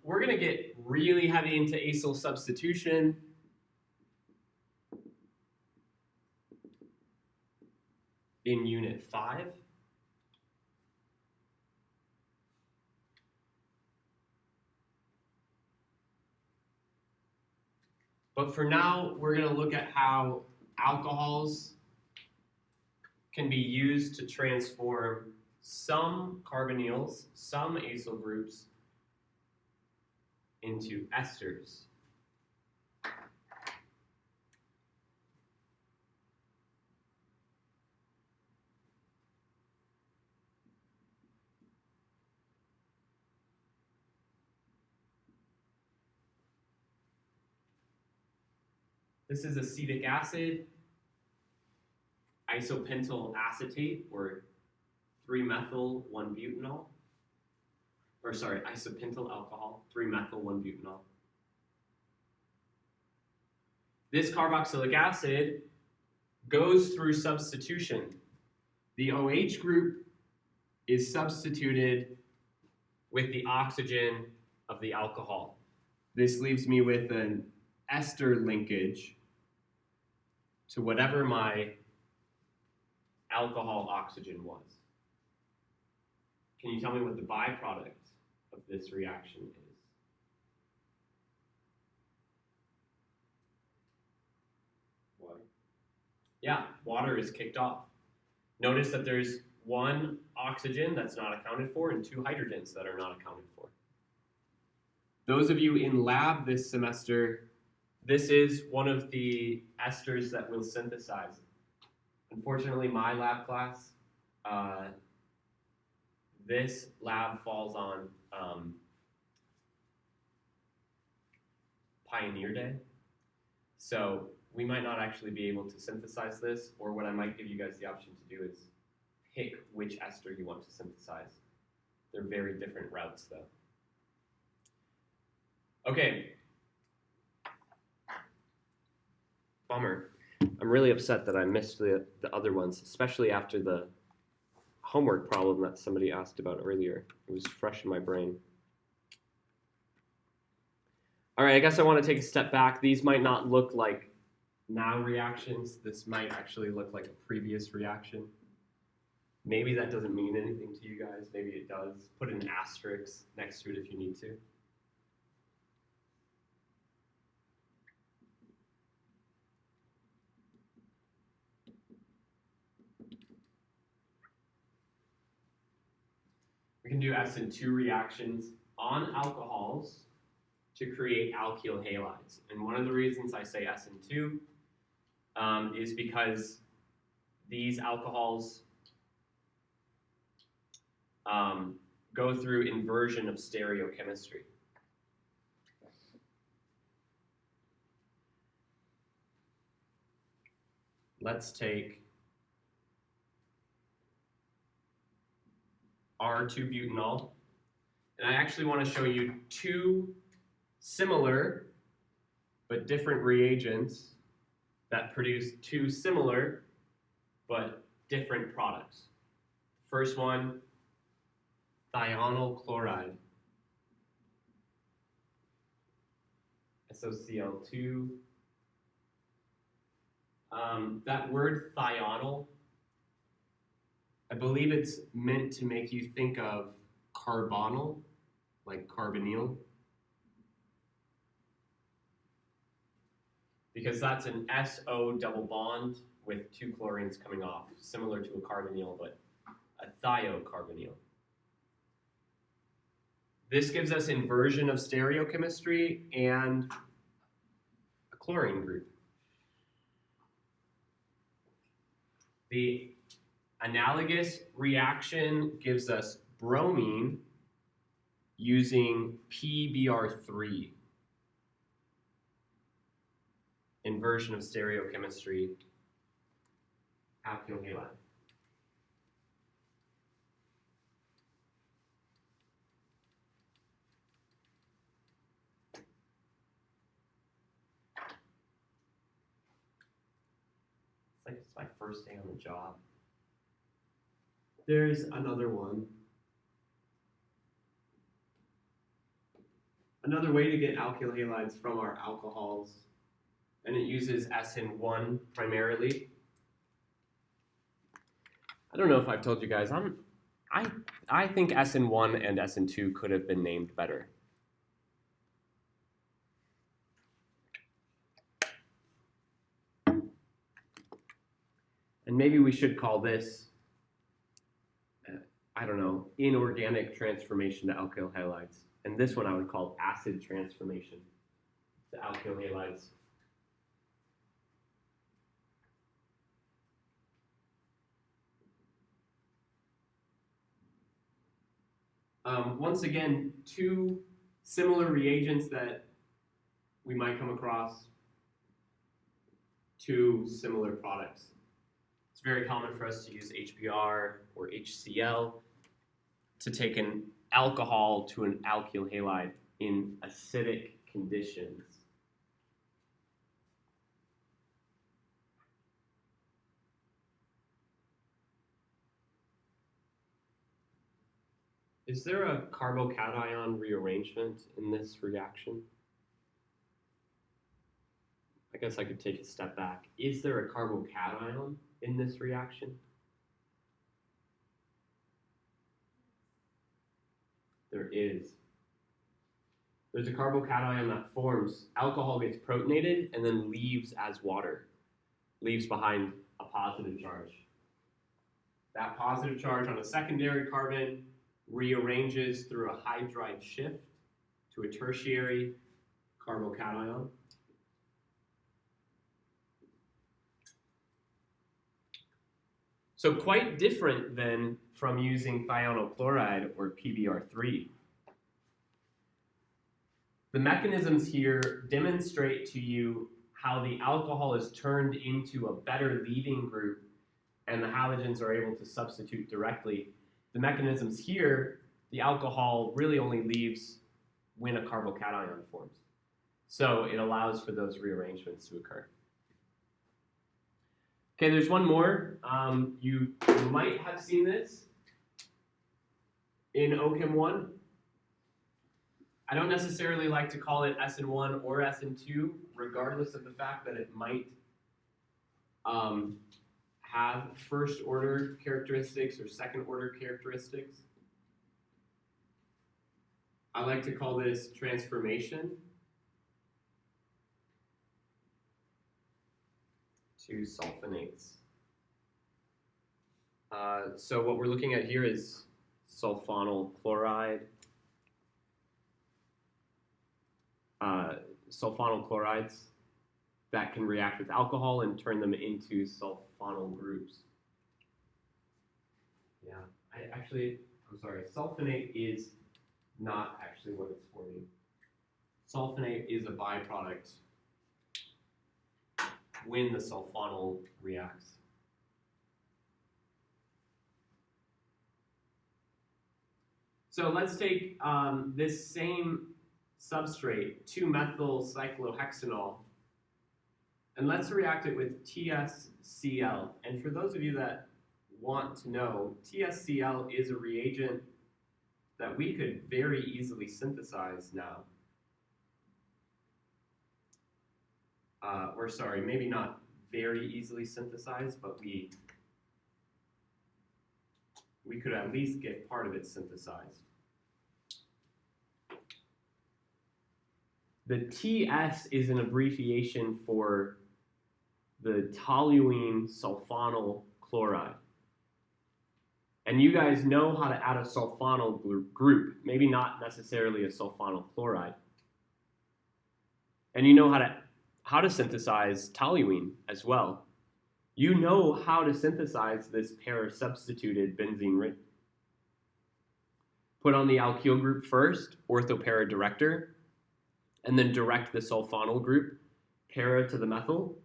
We're going to get really heavy into acyl substitution in Unit 5. But for now, we're going to look at how alcohols can be used to transform some carbonyls, some acyl groups, into esters. This is acetic acid, isopentyl acetate, or 3-methyl-1-butanol. Or sorry, isopentyl alcohol, 3-methyl-1-butanol. This carboxylic acid goes through substitution. The OH group is substituted with the oxygen of the alcohol. This leaves me with an ester linkage to whatever my alcohol oxygen was. Can you tell me what the byproduct of this reaction is? Water. Yeah, water is kicked off. Notice that there's one oxygen that's not accounted for and 2 hydrogens that are not accounted for. Those of you in lab this semester, this is one of the esters that we'll synthesize. Unfortunately, my lab class, this lab falls on Pioneer Day. So we might not actually be able to synthesize this, or what I might give you guys the option to do is pick which ester you want to synthesize. They're very different routes though. Okay. Bummer. I'm really upset that I missed the other ones, especially after the homework problem that somebody asked about earlier. It was fresh in my brain. All right, I guess I want to take a step back. These might not look like now reactions. This might actually look like a previous reaction. Maybe that doesn't mean anything to you guys. Maybe it does. Put an asterisk next to it if you need to. We can do SN2 reactions on alcohols to create alkyl halides. And one of the reasons I say SN2 is because these alcohols go through inversion of stereochemistry. Let's take R2-butanol, and I actually want to show you 2 similar but different reagents that produce 2 similar but different products. First one, thionyl chloride, SOCl2. That word thionyl, I believe it's meant to make you think of carbonyl, like carbonyl, because that's an SO double bond with 2 chlorines coming off, similar to a carbonyl, but a thiocarbonyl. This gives us inversion of stereochemistry and a chlorine group. The analogous reaction gives us bromine using PBr3. Inversion of stereochemistry, alkyl halide. It's like it's my first day on the job. There's another one. Another way to get alkyl halides from our alcohols, and it uses SN1 primarily. I don't know if I've told you guys, I think SN1 and SN2 could have been named better. And maybe we should call this, I don't know, inorganic transformation to alkyl halides. And this one I would call acid transformation to alkyl halides. Once again, two similar reagents that we might come across, two similar products. It's very common for us to use HBr or HCl to take an alcohol to an alkyl halide in acidic conditions. Is there a carbocation rearrangement in this reaction? I guess I could take a step back. Is there a carbocation in this reaction? There is. There's a carbocation that forms, alcohol gets protonated and then leaves as water, leaves behind a positive charge. That positive charge on a secondary carbon rearranges through a hydride shift to a tertiary carbocation. So quite different than from using thionyl or PBr3. The mechanisms here demonstrate to you how the alcohol is turned into a better leaving group and the halogens are able to substitute directly. The mechanisms here, the alcohol really only leaves when a carbocation forms. So it allows for those rearrangements to occur. Okay, there's one more. You might have seen this in OChem 1. I don't necessarily like to call it SN1 or SN2, regardless of the fact that it might have first order characteristics or second order characteristics. I like to call this transformation to sulfonates. So what we're looking at here is sulfonyl chloride. Sulfonyl chlorides that can react with alcohol and turn them into sulfonyl groups. Yeah, I'm sorry, sulfonate is not actually what it's forming. Sulfonate is a byproduct when the sulfonyl reacts. So let's take this same substrate, 2-methyl-cyclohexanol, and let's react it with TSCl. And for those of you that want to know, TSCl is a reagent that we could very easily synthesize now. Or sorry, maybe not very easily synthesize, but we could at least get part of it synthesized. The TS is an abbreviation for the toluene sulfonyl chloride. And you guys know how to add a sulfonyl group, maybe not necessarily a sulfonyl chloride. And you know how to synthesize toluene as well. You know how to synthesize this para-substituted benzene ring. Put on the alkyl group first, orthopara director, and then direct the sulfonyl group, para to the methyl.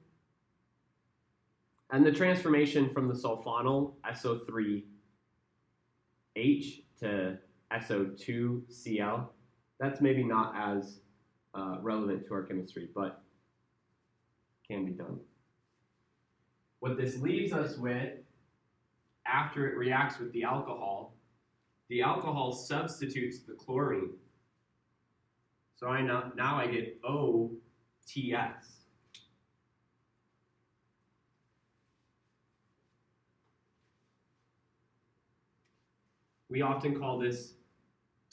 And the transformation from the sulfonyl, SO3H to SO2Cl, that's maybe not as relevant to our chemistry, but can be done. What this leaves us with, after it reacts with the alcohol substitutes the chlorine. So now I get OTS. We often call this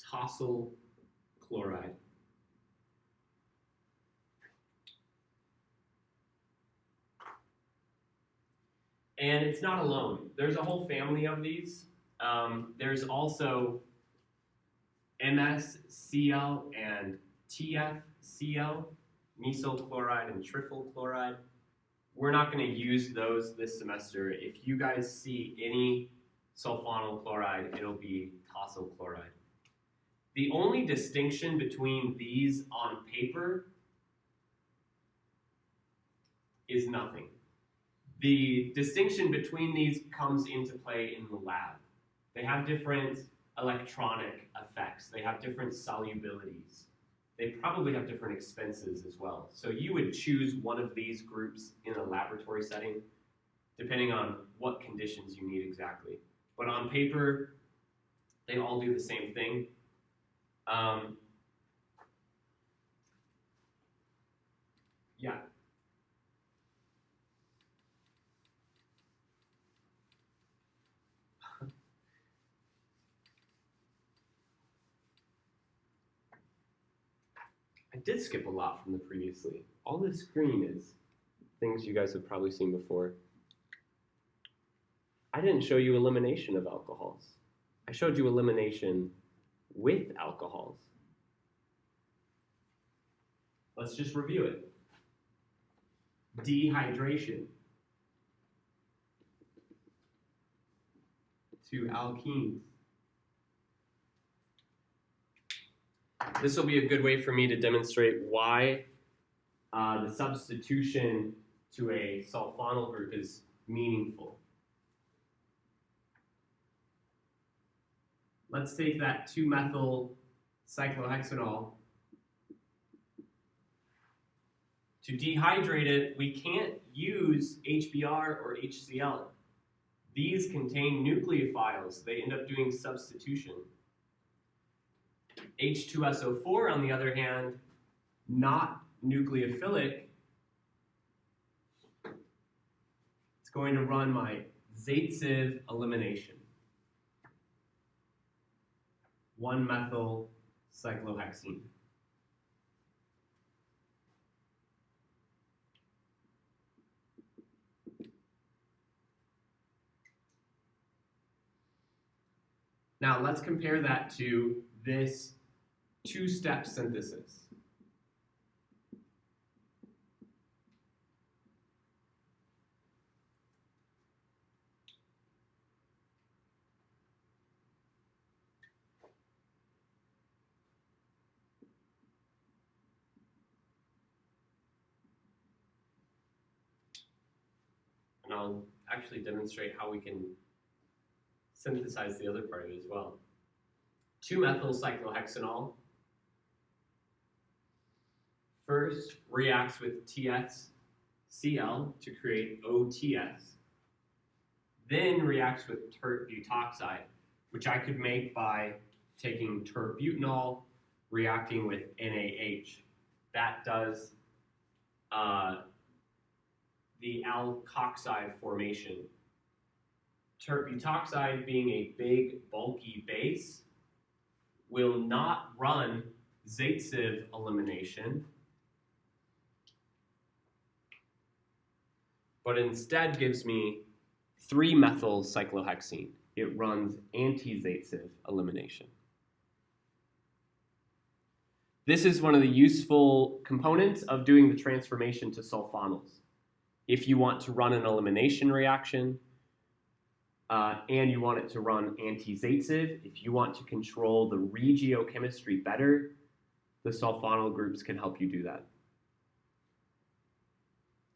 tosyl chloride. And it's not alone. There's a whole family of these. There's also MsCl and TfCl, mesyl chloride and triflyl chloride. We're not going to use those this semester. If you guys see any sulfonyl chloride, it'll be tosyl chloride. The only distinction between these on paper is nothing. The distinction between these comes into play in the lab. They have different electronic effects. They have different solubilities. They probably have different expenses as well. So you would choose one of these groups in a laboratory setting, depending on what conditions you need exactly. But on paper, they all do the same thing. Yeah. I did skip a lot from the previously. All this green is things you guys have probably seen before. I didn't show you elimination of alcohols. I showed you elimination with alcohols. Let's just review it. Dehydration to alkenes. This will be a good way for me to demonstrate why the substitution to a sulfonyl group is meaningful. Let's take that 2-methyl cyclohexanol. To dehydrate it, we can't use HBr or HCl. These contain nucleophiles. They end up doing substitution. H2SO4, on the other hand, not nucleophilic. It's going to run my Zaitsev elimination. 1-methyl cyclohexene. Now let's compare that to this 2-step synthesis. And I'll actually demonstrate how we can synthesize the other part of it as well. 2-methyl cyclohexanol first reacts with TsCl to create OTS, then reacts with tert butoxide, which I could make by taking terbutanol, reacting with NaH. That does the alkoxide formation. Tert butoxide, being a big, bulky base, will not run Zaitsev elimination, but instead gives me 3-methyl cyclohexene. It runs anti-Zaitsev elimination. This is one of the useful components of doing the transformation to sulfonyls. If you want to run an elimination reaction, and you want it to run anti-Zaitsev, if you want to control the regiochemistry better, the sulfonyl groups can help you do that.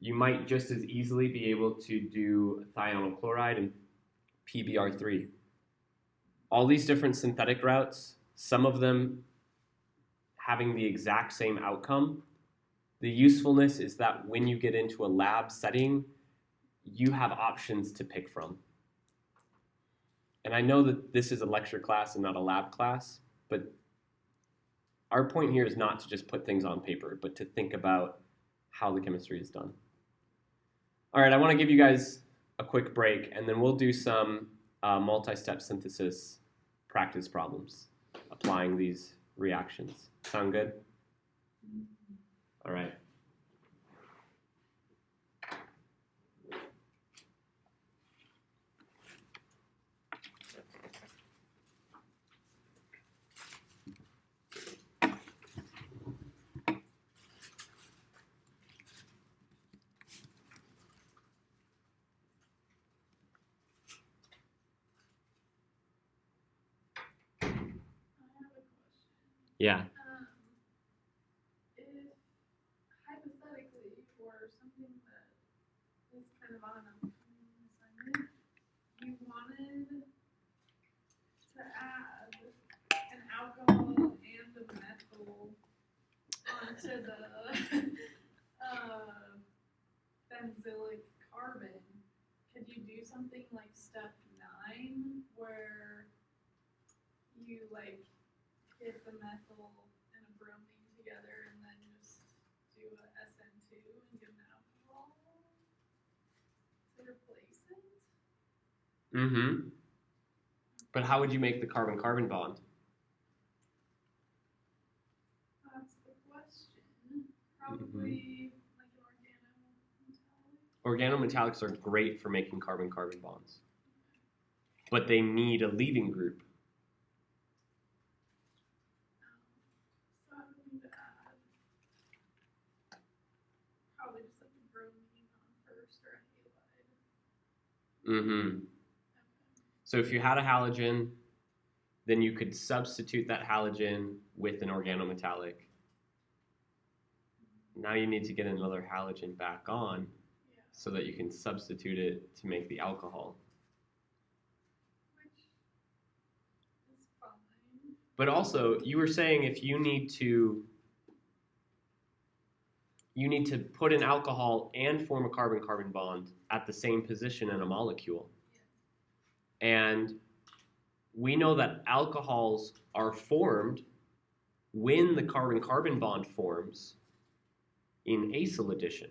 You might just as easily be able to do thionyl chloride and PBr3. All these different synthetic routes, some of them having the exact same outcome. The usefulness is that when you get into a lab setting, you have options to pick from. And I know that this is a lecture class and not a lab class, but our point here is not to just put things on paper, but to think about how the chemistry is done. All right, I want to give you guys a quick break, and then we'll do some multi-step synthesis practice problems applying these reactions. Sound good? All right. I have a question. Yeah. If hypothetically, for something that is kind of on an upcoming assignment, you wanted to add an alcohol and a methyl onto the benzylic carbon, could you do something like step 9 where you like get the methyl and a bromine together and then just do a SN2 and get an alcohol to replace it? Mm-hmm. But how would you make the carbon-carbon bond? That's the question. Probably like an Organometallics are great for making carbon-carbon bonds, but they need a leaving group. So I would need to add probably just like a bromine on first or a halide. Mm-hmm. Okay. So if you had a halogen, then you could substitute that halogen with an organometallic. Now you need to get another halogen back on Yeah. so that you can substitute it to make the alcohol. Which is fine. But also, you were saying if you need to put an alcohol and form a carbon-carbon bond at the same position in a molecule. And we know that alcohols are formed when the carbon-carbon bond forms in acyl addition.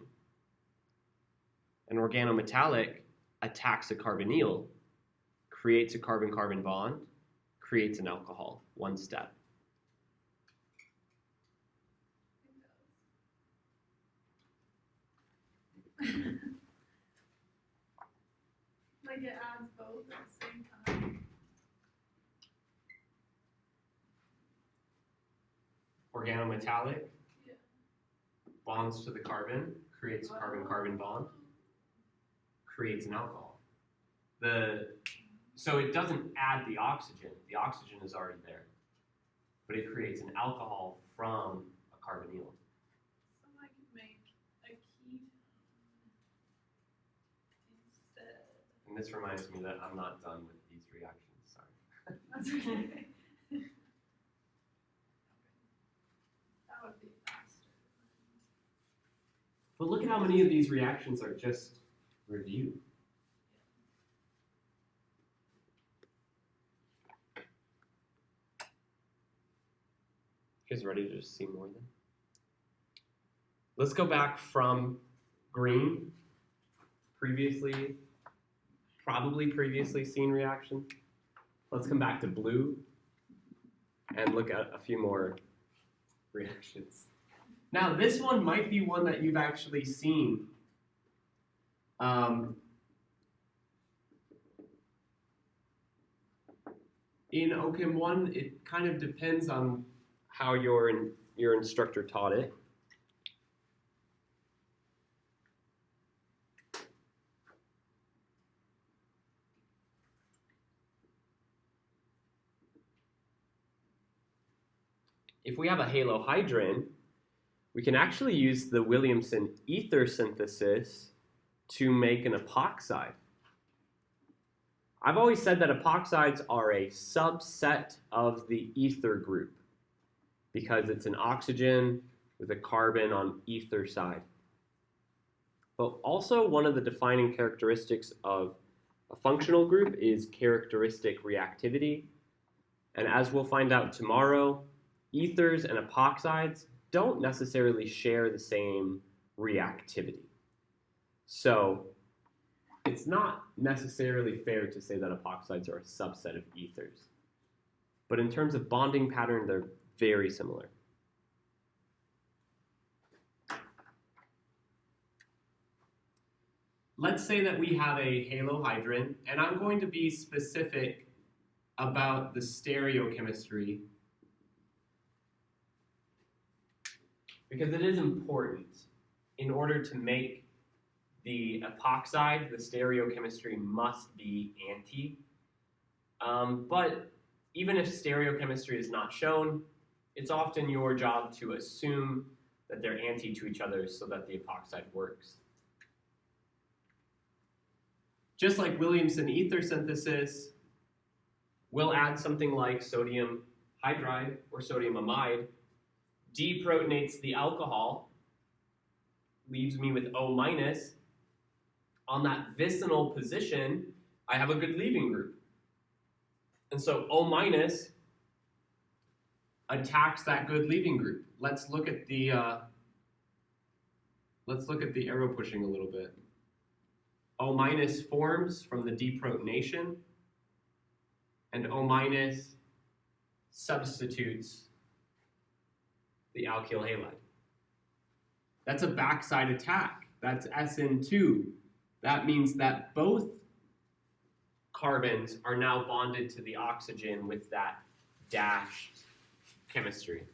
An organometallic attacks a carbonyl, creates a carbon-carbon bond, creates an alcohol. One step. It does. Like it adds both at the same time. Organometallic Yeah. bonds to the carbon, creates a carbon-carbon bond, creates an alcohol. So it doesn't add the oxygen. The oxygen is already there. But it creates an alcohol from a carbonyl. So I could make a ketone instead. And this reminds me that I'm not done with these reactions, sorry. That's okay. That would be faster. But look at how many of these reactions are just review. You guys ready to just see more then? Let's go back from green, probably previously seen reaction. Let's come back to blue and look at a few more reactions. Now, this one might be one that you've actually seen. In OCHEM 1, it kind of depends on how your instructor taught it. If we have a halohydrin, we can actually use the Williamson ether synthesis to make an epoxide. I've always said that epoxides are a subset of the ether group because it's an oxygen with a carbon on ether side. But also one of the defining characteristics of a functional group is characteristic reactivity. And as we'll find out tomorrow, ethers and epoxides don't necessarily share the same reactivity. So it's not necessarily fair to say that epoxides are a subset of ethers. But in terms of bonding pattern, they're very similar. Let's say that we have a halohydrin, and I'm going to be specific about the stereochemistry because it is important. In order to make the epoxide, the stereochemistry must be anti. But even if stereochemistry is not shown, it's often your job to assume that they're anti to each other so that the epoxide works. Just like Williamson ether synthesis, we'll add something like sodium hydride or sodium amide, deprotonates the alcohol, leaves me with O minus. On that vicinal position, I have a good leaving group. And so O minus attacks that good leaving group. Let's look at the arrow pushing a little bit. O minus forms from the deprotonation, and O minus substitutes the alkyl halide. That's a backside attack. That's SN2. That means that both carbons are now bonded to the oxygen with that dashed chemistry.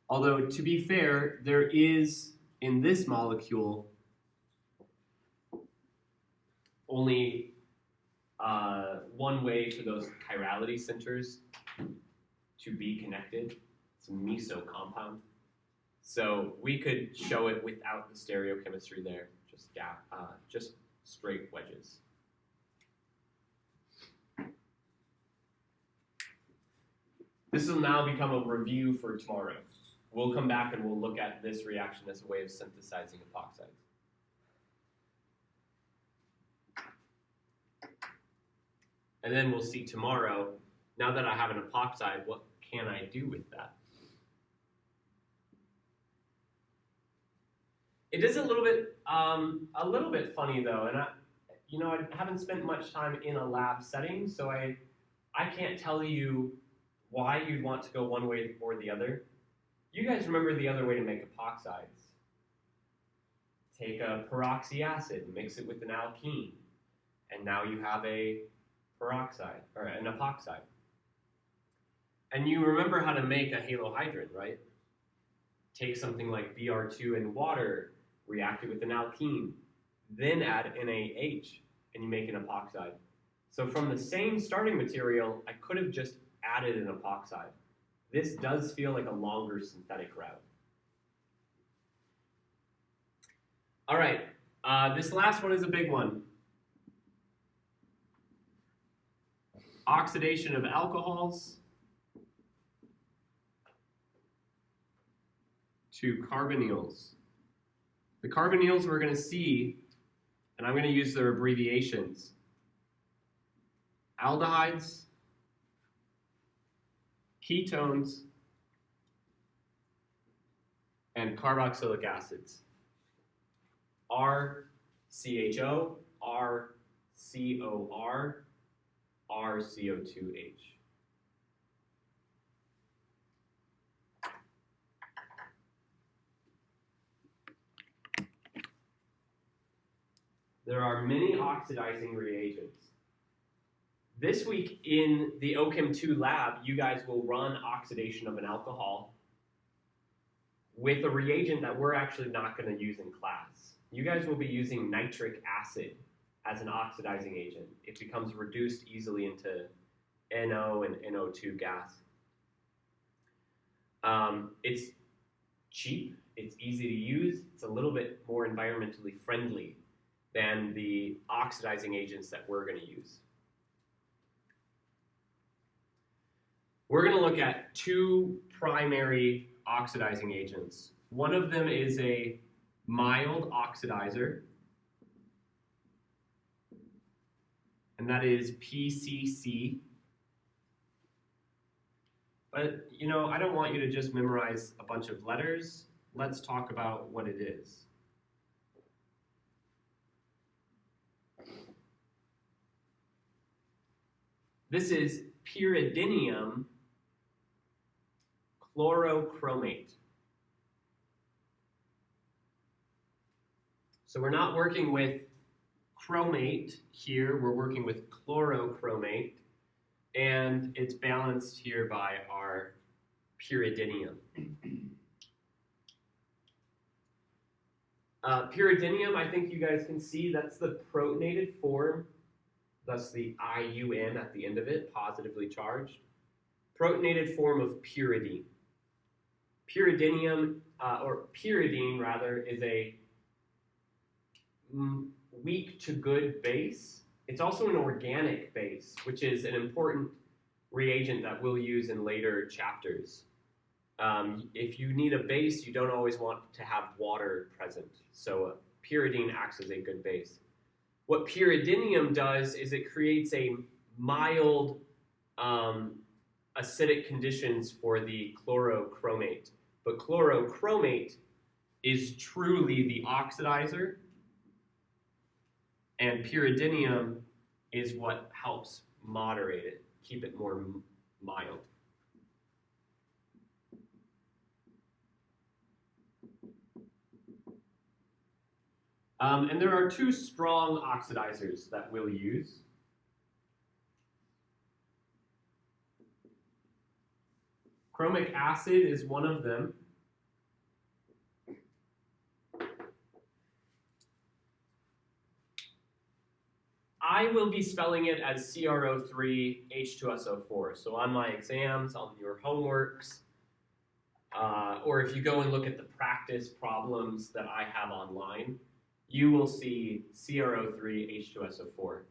Although, to be fair, there is, in this molecule, only one way for those chirality centers to be connected. It's a meso compound. So we could show it without the stereochemistry there, just straight wedges. This will now become a review for tomorrow. We'll come back and we'll look at this reaction as a way of synthesizing epoxides. And then we'll see tomorrow, now that I have an epoxide, what can I do with that? It is a little bit funny though, and I haven't spent much time in a lab setting, so I can't tell you why you'd want to go one way or the other. You guys remember the other way to make epoxides. Take a peroxy acid, mix it with an alkene, and now you have a peroxide, or an epoxide. And you remember how to make a halohydrin, right? Take something like Br2 and water, react it with an alkene, then add NaH, and you make an epoxide. So from the same starting material, I could have just added an epoxide. This does feel like a longer synthetic route. All right, this last one is a big one. Oxidation of alcohols to carbonyls. The carbonyls we're going to see, and I'm going to use their abbreviations. Aldehydes, ketones, and carboxylic acids. RCHO, RCOR, RCO2H. There are many oxidizing reagents. This week in the OChem 2 lab, you guys will run oxidation of an alcohol with a reagent that we're actually not going to use in class. You guys will be using nitric acid as an oxidizing agent. It becomes reduced easily into NO and NO2 gas. It's cheap, it's easy to use, it's a little bit more environmentally friendly than the oxidizing agents that we're going to use. We're going to look at two primary oxidizing agents. One of them is a mild oxidizer, and that is PCC. But, I don't want you to just memorize a bunch of letters. Let's talk about what it is. This is pyridinium chlorochromate. So we're not working with chromate here, we're working with chlorochromate, and it's balanced here by our pyridinium. Pyridinium, I think you guys can see, that's the protonated form, thus the IUN at the end of it, positively charged. Protonated form of pyridine. Pyridinium, or pyridine rather, is a weak to good base. It's also an organic base, which is an important reagent that we'll use in later chapters. If you need a base, you don't always want to have water present. So pyridine acts as a good base. What pyridinium does is it creates a mild acidic conditions for the chlorochromate. But chlorochromate is truly the oxidizer, and pyridinium is what helps moderate it, keep it more mild. And there are two strong oxidizers that we'll use. Chromic acid is one of them. I will be spelling it as CrO3H2SO4. So on my exams, on your homeworks, or if you go and look at the practice problems that I have online, you will see CrO3H2SO4.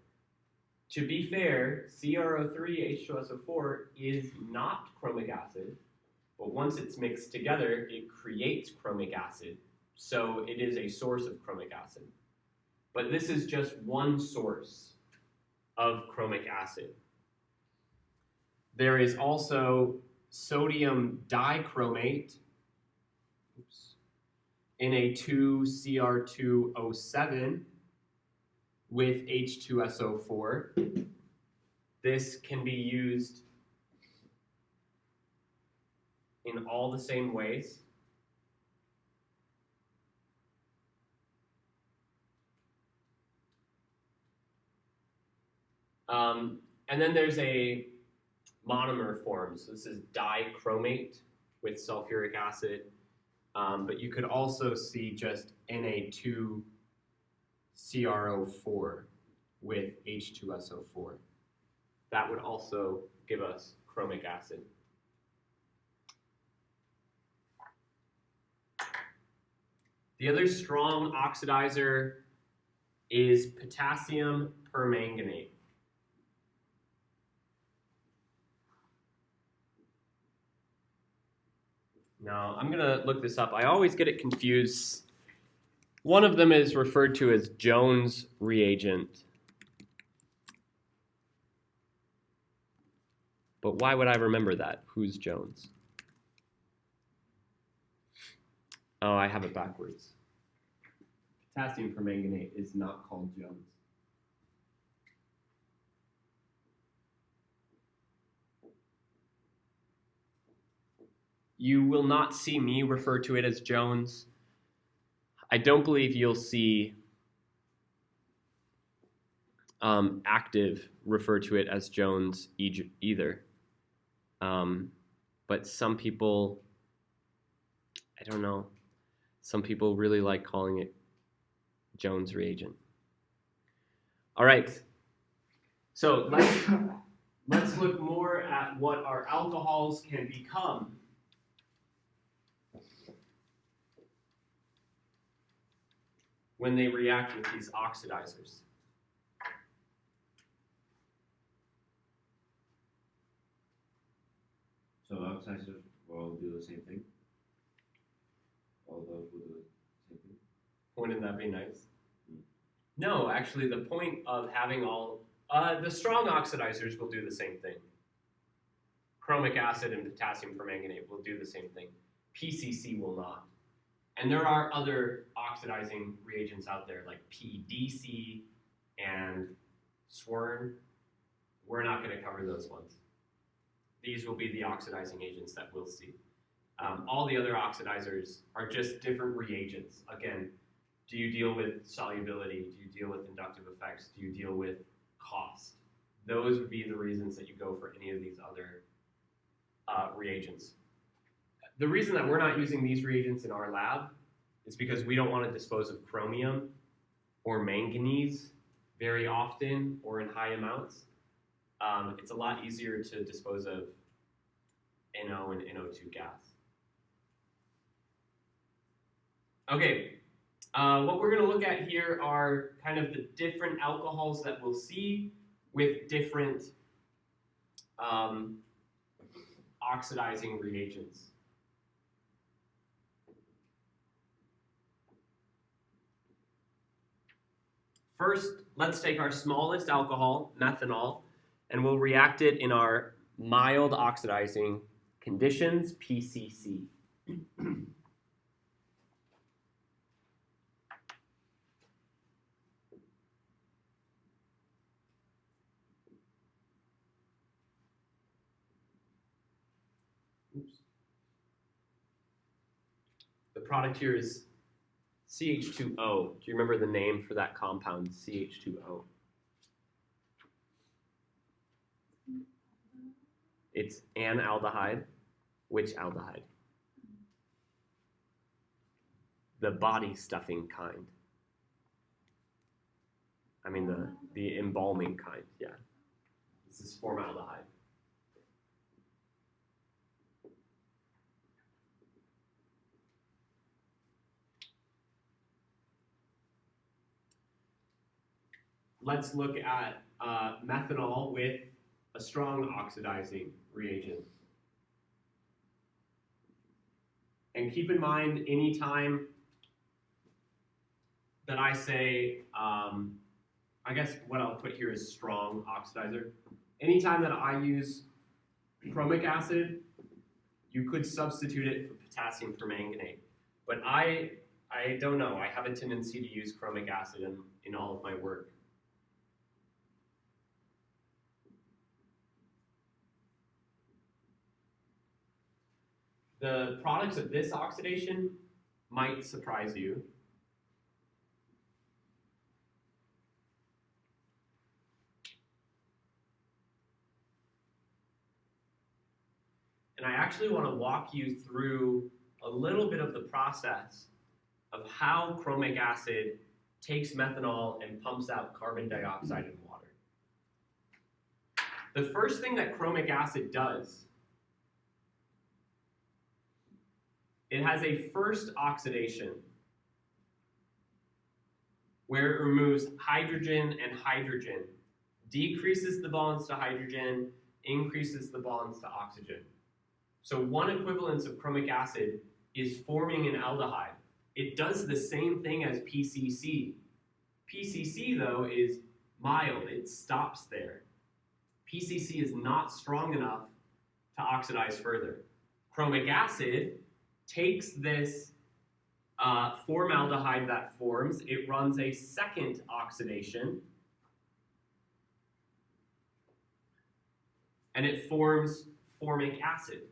To be fair, CrO3H2SO4 is not chromic acid, but once it's mixed together, it creates chromic acid. So it is a source of chromic acid. But this is just one source of chromic acid. There is also sodium dichromate, Na2Cr2O7 with H2SO4. This can be used in all the same ways. And then there's a monomer form. So this is dichromate with sulfuric acid. But you could also see just Na2CrO4 with H2SO4. That would also give us chromic acid. The other strong oxidizer is potassium permanganate. Now, I'm going to look this up. I always get it confused. One of them is referred to as Jones reagent. But why would I remember that? Who's Jones? Oh, I have it backwards. Potassium permanganate is not called Jones. You will not see me refer to it as Jones. I don't believe you'll see Active refer to it as Jones either. But some people, I don't know, some people really like calling it Jones reagent. All right, so let's look more at what our alcohols can become. When they react with these oxidizers. So oxidizers will all do the same thing? All those will do the same thing? Wouldn't that be nice? No, actually the point of having all, the strong oxidizers will do the same thing. Chromic acid and potassium permanganate will do the same thing. PCC will not. And there are other oxidizing reagents out there like PDC and Swern. We're not going to cover those ones. These will be the oxidizing agents that we'll see. All the other oxidizers are just different reagents. Again, do you deal with solubility? Do you deal with inductive effects? Do you deal with cost? Those would be the reasons that you go for any of these other reagents. The reason that we're not using these reagents in our lab is because we don't want to dispose of chromium or manganese very often or in high amounts. It's a lot easier to dispose of NO and NO2 gas. Okay, what we're going to look at here are kind of the different alcohols that we'll see with different oxidizing reagents. First, let's take our smallest alcohol, methanol, and we'll react it in our mild oxidizing conditions, PCC. Oops. The product here is CH2O. Do you remember the name for that compound, CH2O? It's an aldehyde. Which aldehyde? The body stuffing kind. I mean the embalming kind, yeah. This is formaldehyde. Let's look at methanol with a strong oxidizing reagent. And keep in mind, anytime that I say, I guess what I'll put here is strong oxidizer. Anytime that I use chromic acid, you could substitute it for potassium permanganate. But I don't know. I have a tendency to use chromic acid in all of my work. The products of this oxidation might surprise you. And I actually want to walk you through a little bit of the process of how chromic acid takes methanol and pumps out carbon dioxide in water. The first thing that chromic acid does, it has a first oxidation where it removes hydrogen and hydrogen, decreases the bonds to hydrogen, increases the bonds to oxygen. So one equivalence of chromic acid is forming an aldehyde. It does the same thing as PCC. PCC, though, is mild. It stops there. PCC is not strong enough to oxidize further. Chromic acid takes this formaldehyde that forms, it runs a second oxidation, and it forms formic acid.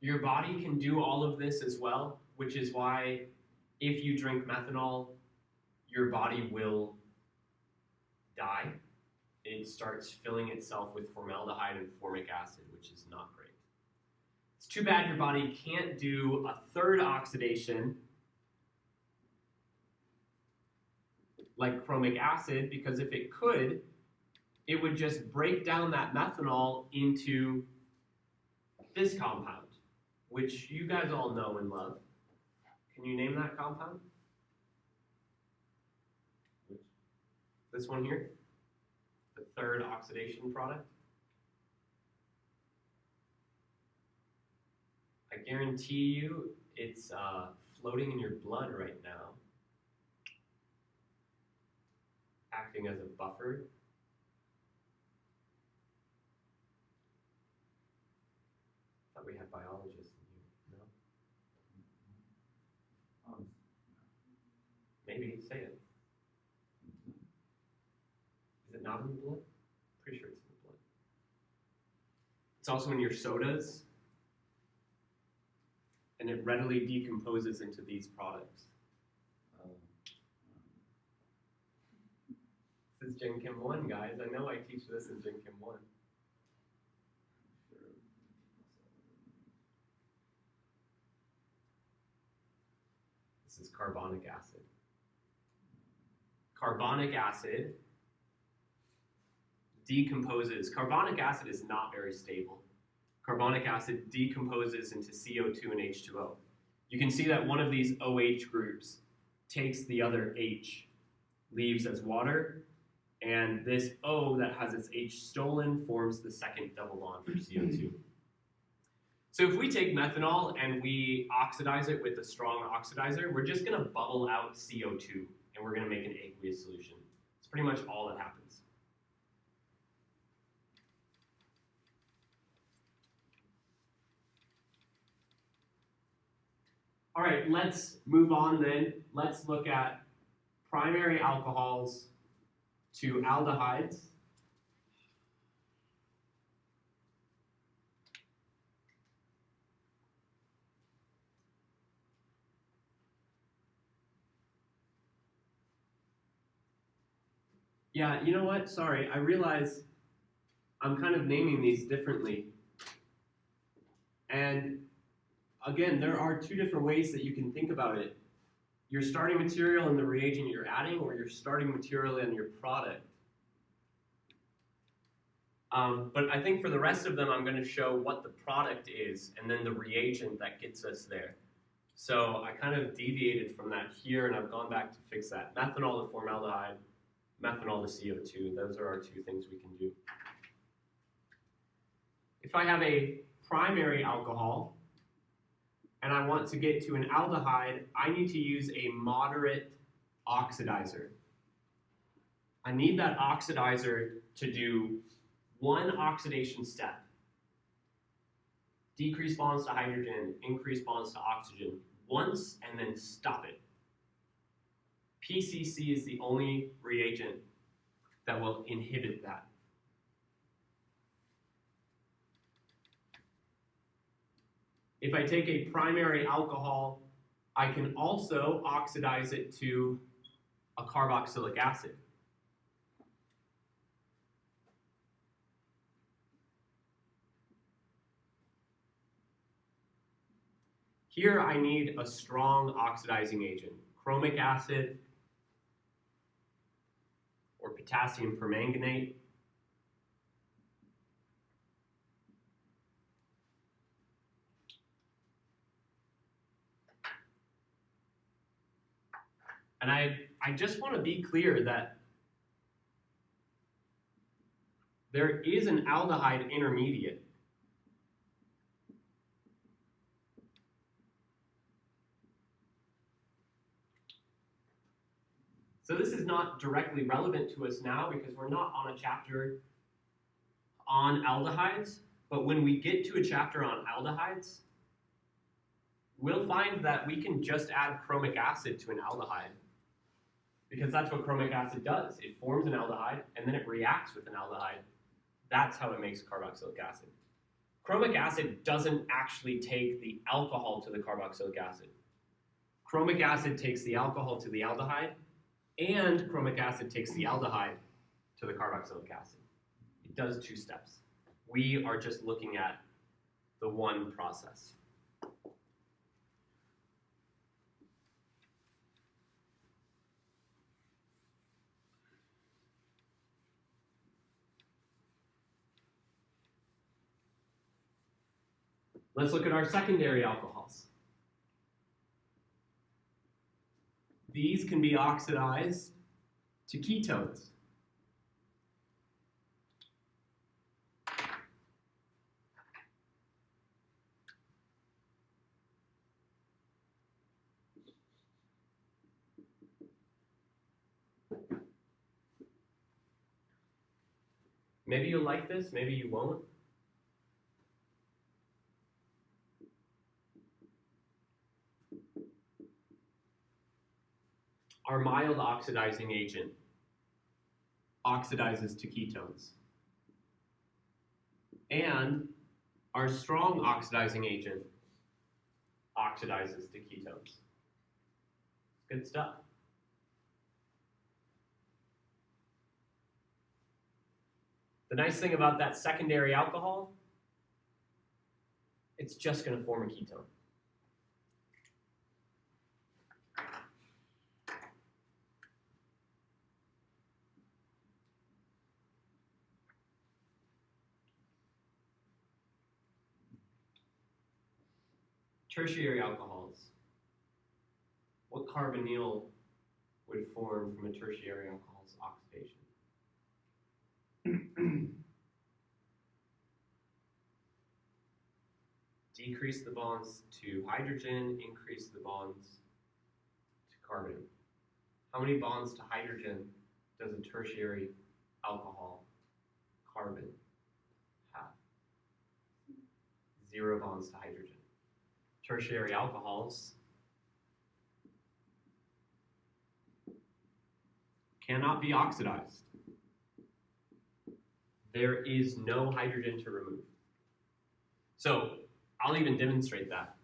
Your body can do all of this as well, which is why if you drink methanol, your body will die. It starts filling itself with formaldehyde and formic acid, which is not great. It's too bad your body can't do a third oxidation like chromic acid, because if it could, it would just break down that methanol into this compound, which you guys all know and love. Can you name that compound? This one here? The third oxidation product. I guarantee you it's floating in your blood right now, acting as a buffer. Thought we had biologists in here. No? Maybe, say it. Is it not in the blood? Pretty sure it's in the blood. It's also in your sodas. And it readily decomposes into these products. Um, This is Gen Chem 1, guys. I know I teach this in Gen Chem 1. sure. This is carbonic acid. Carbonic acid decomposes. Carbonic acid is not very stable. Carbonic acid decomposes into CO2 and H2O. You can see that one of these OH groups takes the other H, leaves as water, and this O that has its H stolen forms the second double bond for CO2. So if we take methanol and we oxidize it with a strong oxidizer, we're just going to bubble out CO2, and we're going to make an aqueous solution. It's pretty much all that happens. All right, let's move on then. Let's look at primary alcohols to aldehydes. Yeah, you know what? Sorry, I realize I'm kind of naming these differently. And again, there are two different ways that you can think about it. Your starting material and the reagent you're adding, or your starting material and your product. But I think for the rest of them, I'm going to show what the product is and then the reagent that gets us there. So I kind of deviated from that here, and I've gone back to fix that. Methanol to formaldehyde, methanol to CO2. Those are our two things we can do. If I have a primary alcohol, and I want to get to an aldehyde, I need to use a moderate oxidizer. I need that oxidizer to do one oxidation step. Decrease bonds to hydrogen, increase bonds to oxygen once, and then stop it. PCC is the only reagent that will inhibit that. If I take a primary alcohol, I can also oxidize it to a carboxylic acid. Here I need a strong oxidizing agent, chromic acid or potassium permanganate. And I just want to be clear that there is an aldehyde intermediate. So this is not directly relevant to us now because we're not on a chapter on aldehydes, but when we get to a chapter on aldehydes, we'll find that we can just add chromic acid to an aldehyde because that's what chromic acid does. It forms an aldehyde and then it reacts with an aldehyde. That's how it makes carboxylic acid. Chromic acid doesn't actually take the alcohol to the carboxylic acid. Chromic acid takes the alcohol to the aldehyde, and chromic acid takes the aldehyde to the carboxylic acid. It does two steps. We are just looking at the one process. Let's look at our secondary alcohols. These can be oxidized to ketones. Maybe you'll like this, maybe you won't. Our mild oxidizing agent oxidizes to ketones. And Our strong oxidizing agent oxidizes to ketones. Good stuff. The nice thing about that secondary alcohol, it's just going to form a ketone. Tertiary alcohols. What carbonyl would form from a tertiary alcohol's oxidation? Decrease the bonds to hydrogen, increase the bonds to carbon. How many bonds to hydrogen does a tertiary alcohol carbon have? 0 bonds to hydrogen. Tertiary alcohols cannot be oxidized. There is no hydrogen to remove. So I'll even demonstrate that.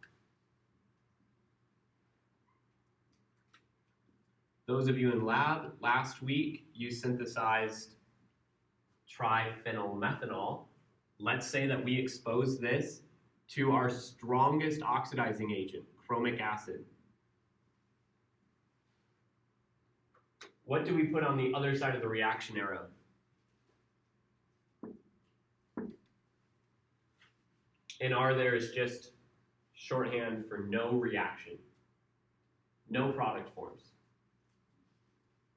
Those of you in lab, last week you synthesized triphenylmethanol. Let's say that we expose this to our strongest oxidizing agent, chromic acid. What do we put on the other side of the reaction arrow? And R there is just shorthand for no reaction. No product forms.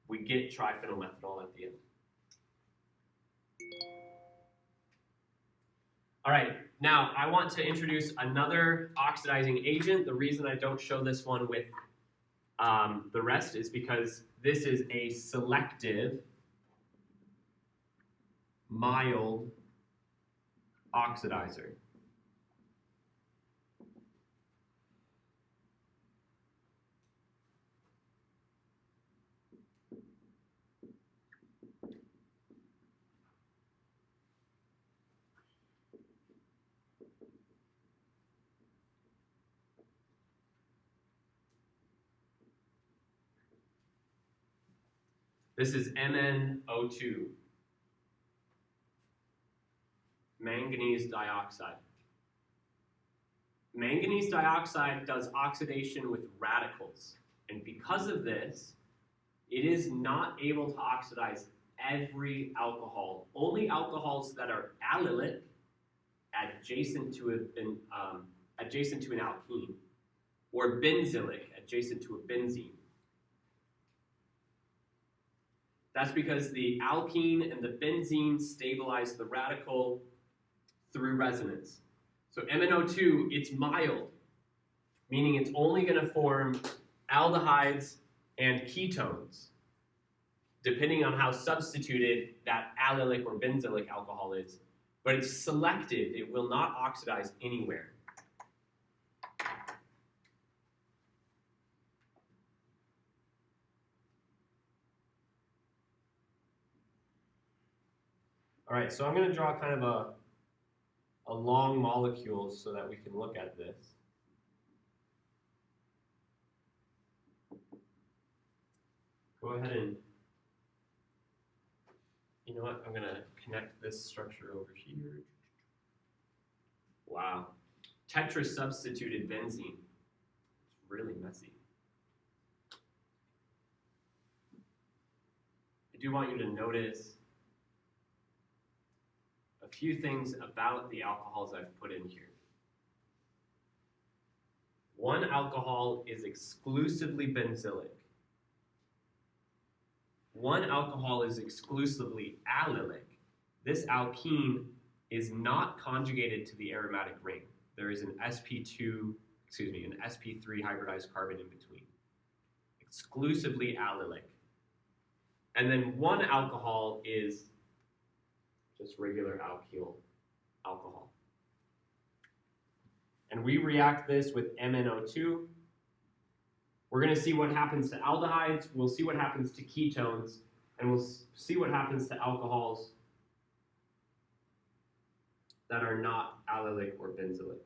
We get triphenylmethanol at the end. All right, now I want to introduce another oxidizing agent. The reason I don't show this one with the rest is because this is a selective, mild oxidizer. This is MnO2, manganese dioxide. Manganese dioxide does oxidation with radicals, and because of this, it is not able to oxidize every alcohol. Only alcohols that are allylic, adjacent to an alkene, or benzylic, adjacent to a benzene. That's because the alkene and the benzene stabilize the radical through resonance. So MnO2, it's mild, meaning it's only going to form aldehydes and ketones, depending on how substituted that allylic or benzylic alcohol is. But it's selective. It will not oxidize anywhere. All right, so I'm going to draw kind of a long molecule so that we can look at this. Go ahead and, you know what, I'm going to connect this structure over here. Wow. Tetrasubstituted benzene. It's really messy. I do want you to notice a few things about the alcohols I've put in here. One alcohol is exclusively benzylic. One alcohol is exclusively allylic. This alkene is not conjugated to the aromatic ring. There is an an sp3 hybridized carbon in between. Exclusively allylic. And then one alcohol is just regular alkyl alcohol. And we react this with MnO2. We're going to see what happens to aldehydes, we'll see what happens to ketones, and we'll see what happens to alcohols that are not allylic or benzylic?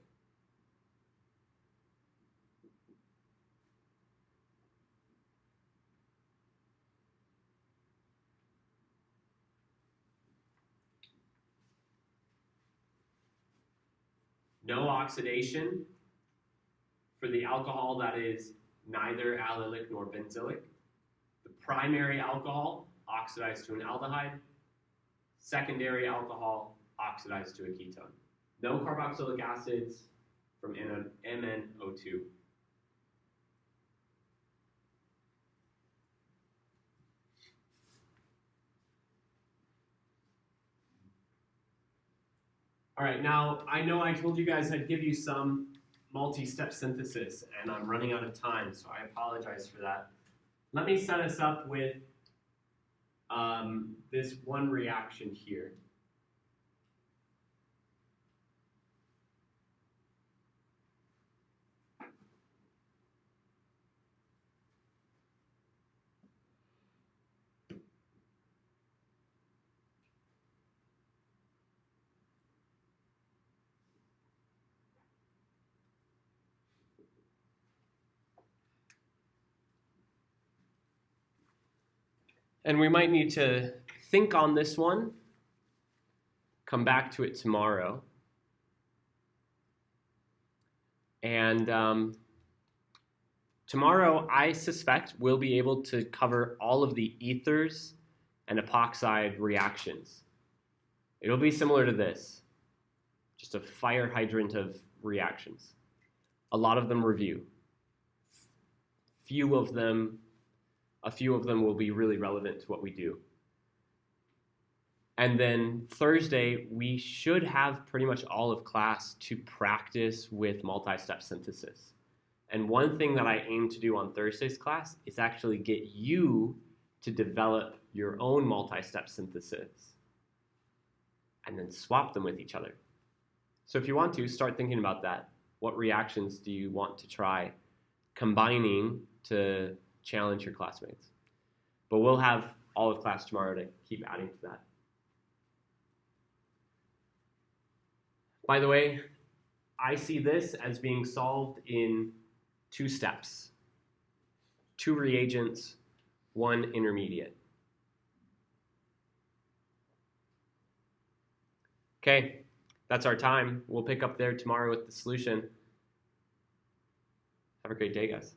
No oxidation for the alcohol that is neither allylic nor benzylic. The primary alcohol oxidized to an aldehyde. Secondary alcohol oxidized to a ketone. No carboxylic acids from MnO2. All right, now I know I told you guys I'd give you some multi-step synthesis, and I'm running out of time, so I apologize for that. Let me set us up with this one reaction here. And we might need to think on this one, come back to it tomorrow. And tomorrow, I suspect we'll be able to cover all of the ethers and epoxide reactions. It'll be similar to this, just a fire hydrant of reactions. A lot of them review. A few of them will be really relevant to what we do. And then Thursday, we should have pretty much all of class to practice with multi-step synthesis. And one thing that I aim to do on Thursday's class is actually get you to develop your own multi-step synthesis and then swap them with each other. So if you want to, start thinking about that. What reactions do you want to try combining to challenge your classmates? But we'll have all of class tomorrow to keep adding to that. By the way, I see this as being solved in 2 steps. 2 reagents, 1 intermediate. Okay, that's our time. We'll pick up there tomorrow with the solution. Have a great day, guys.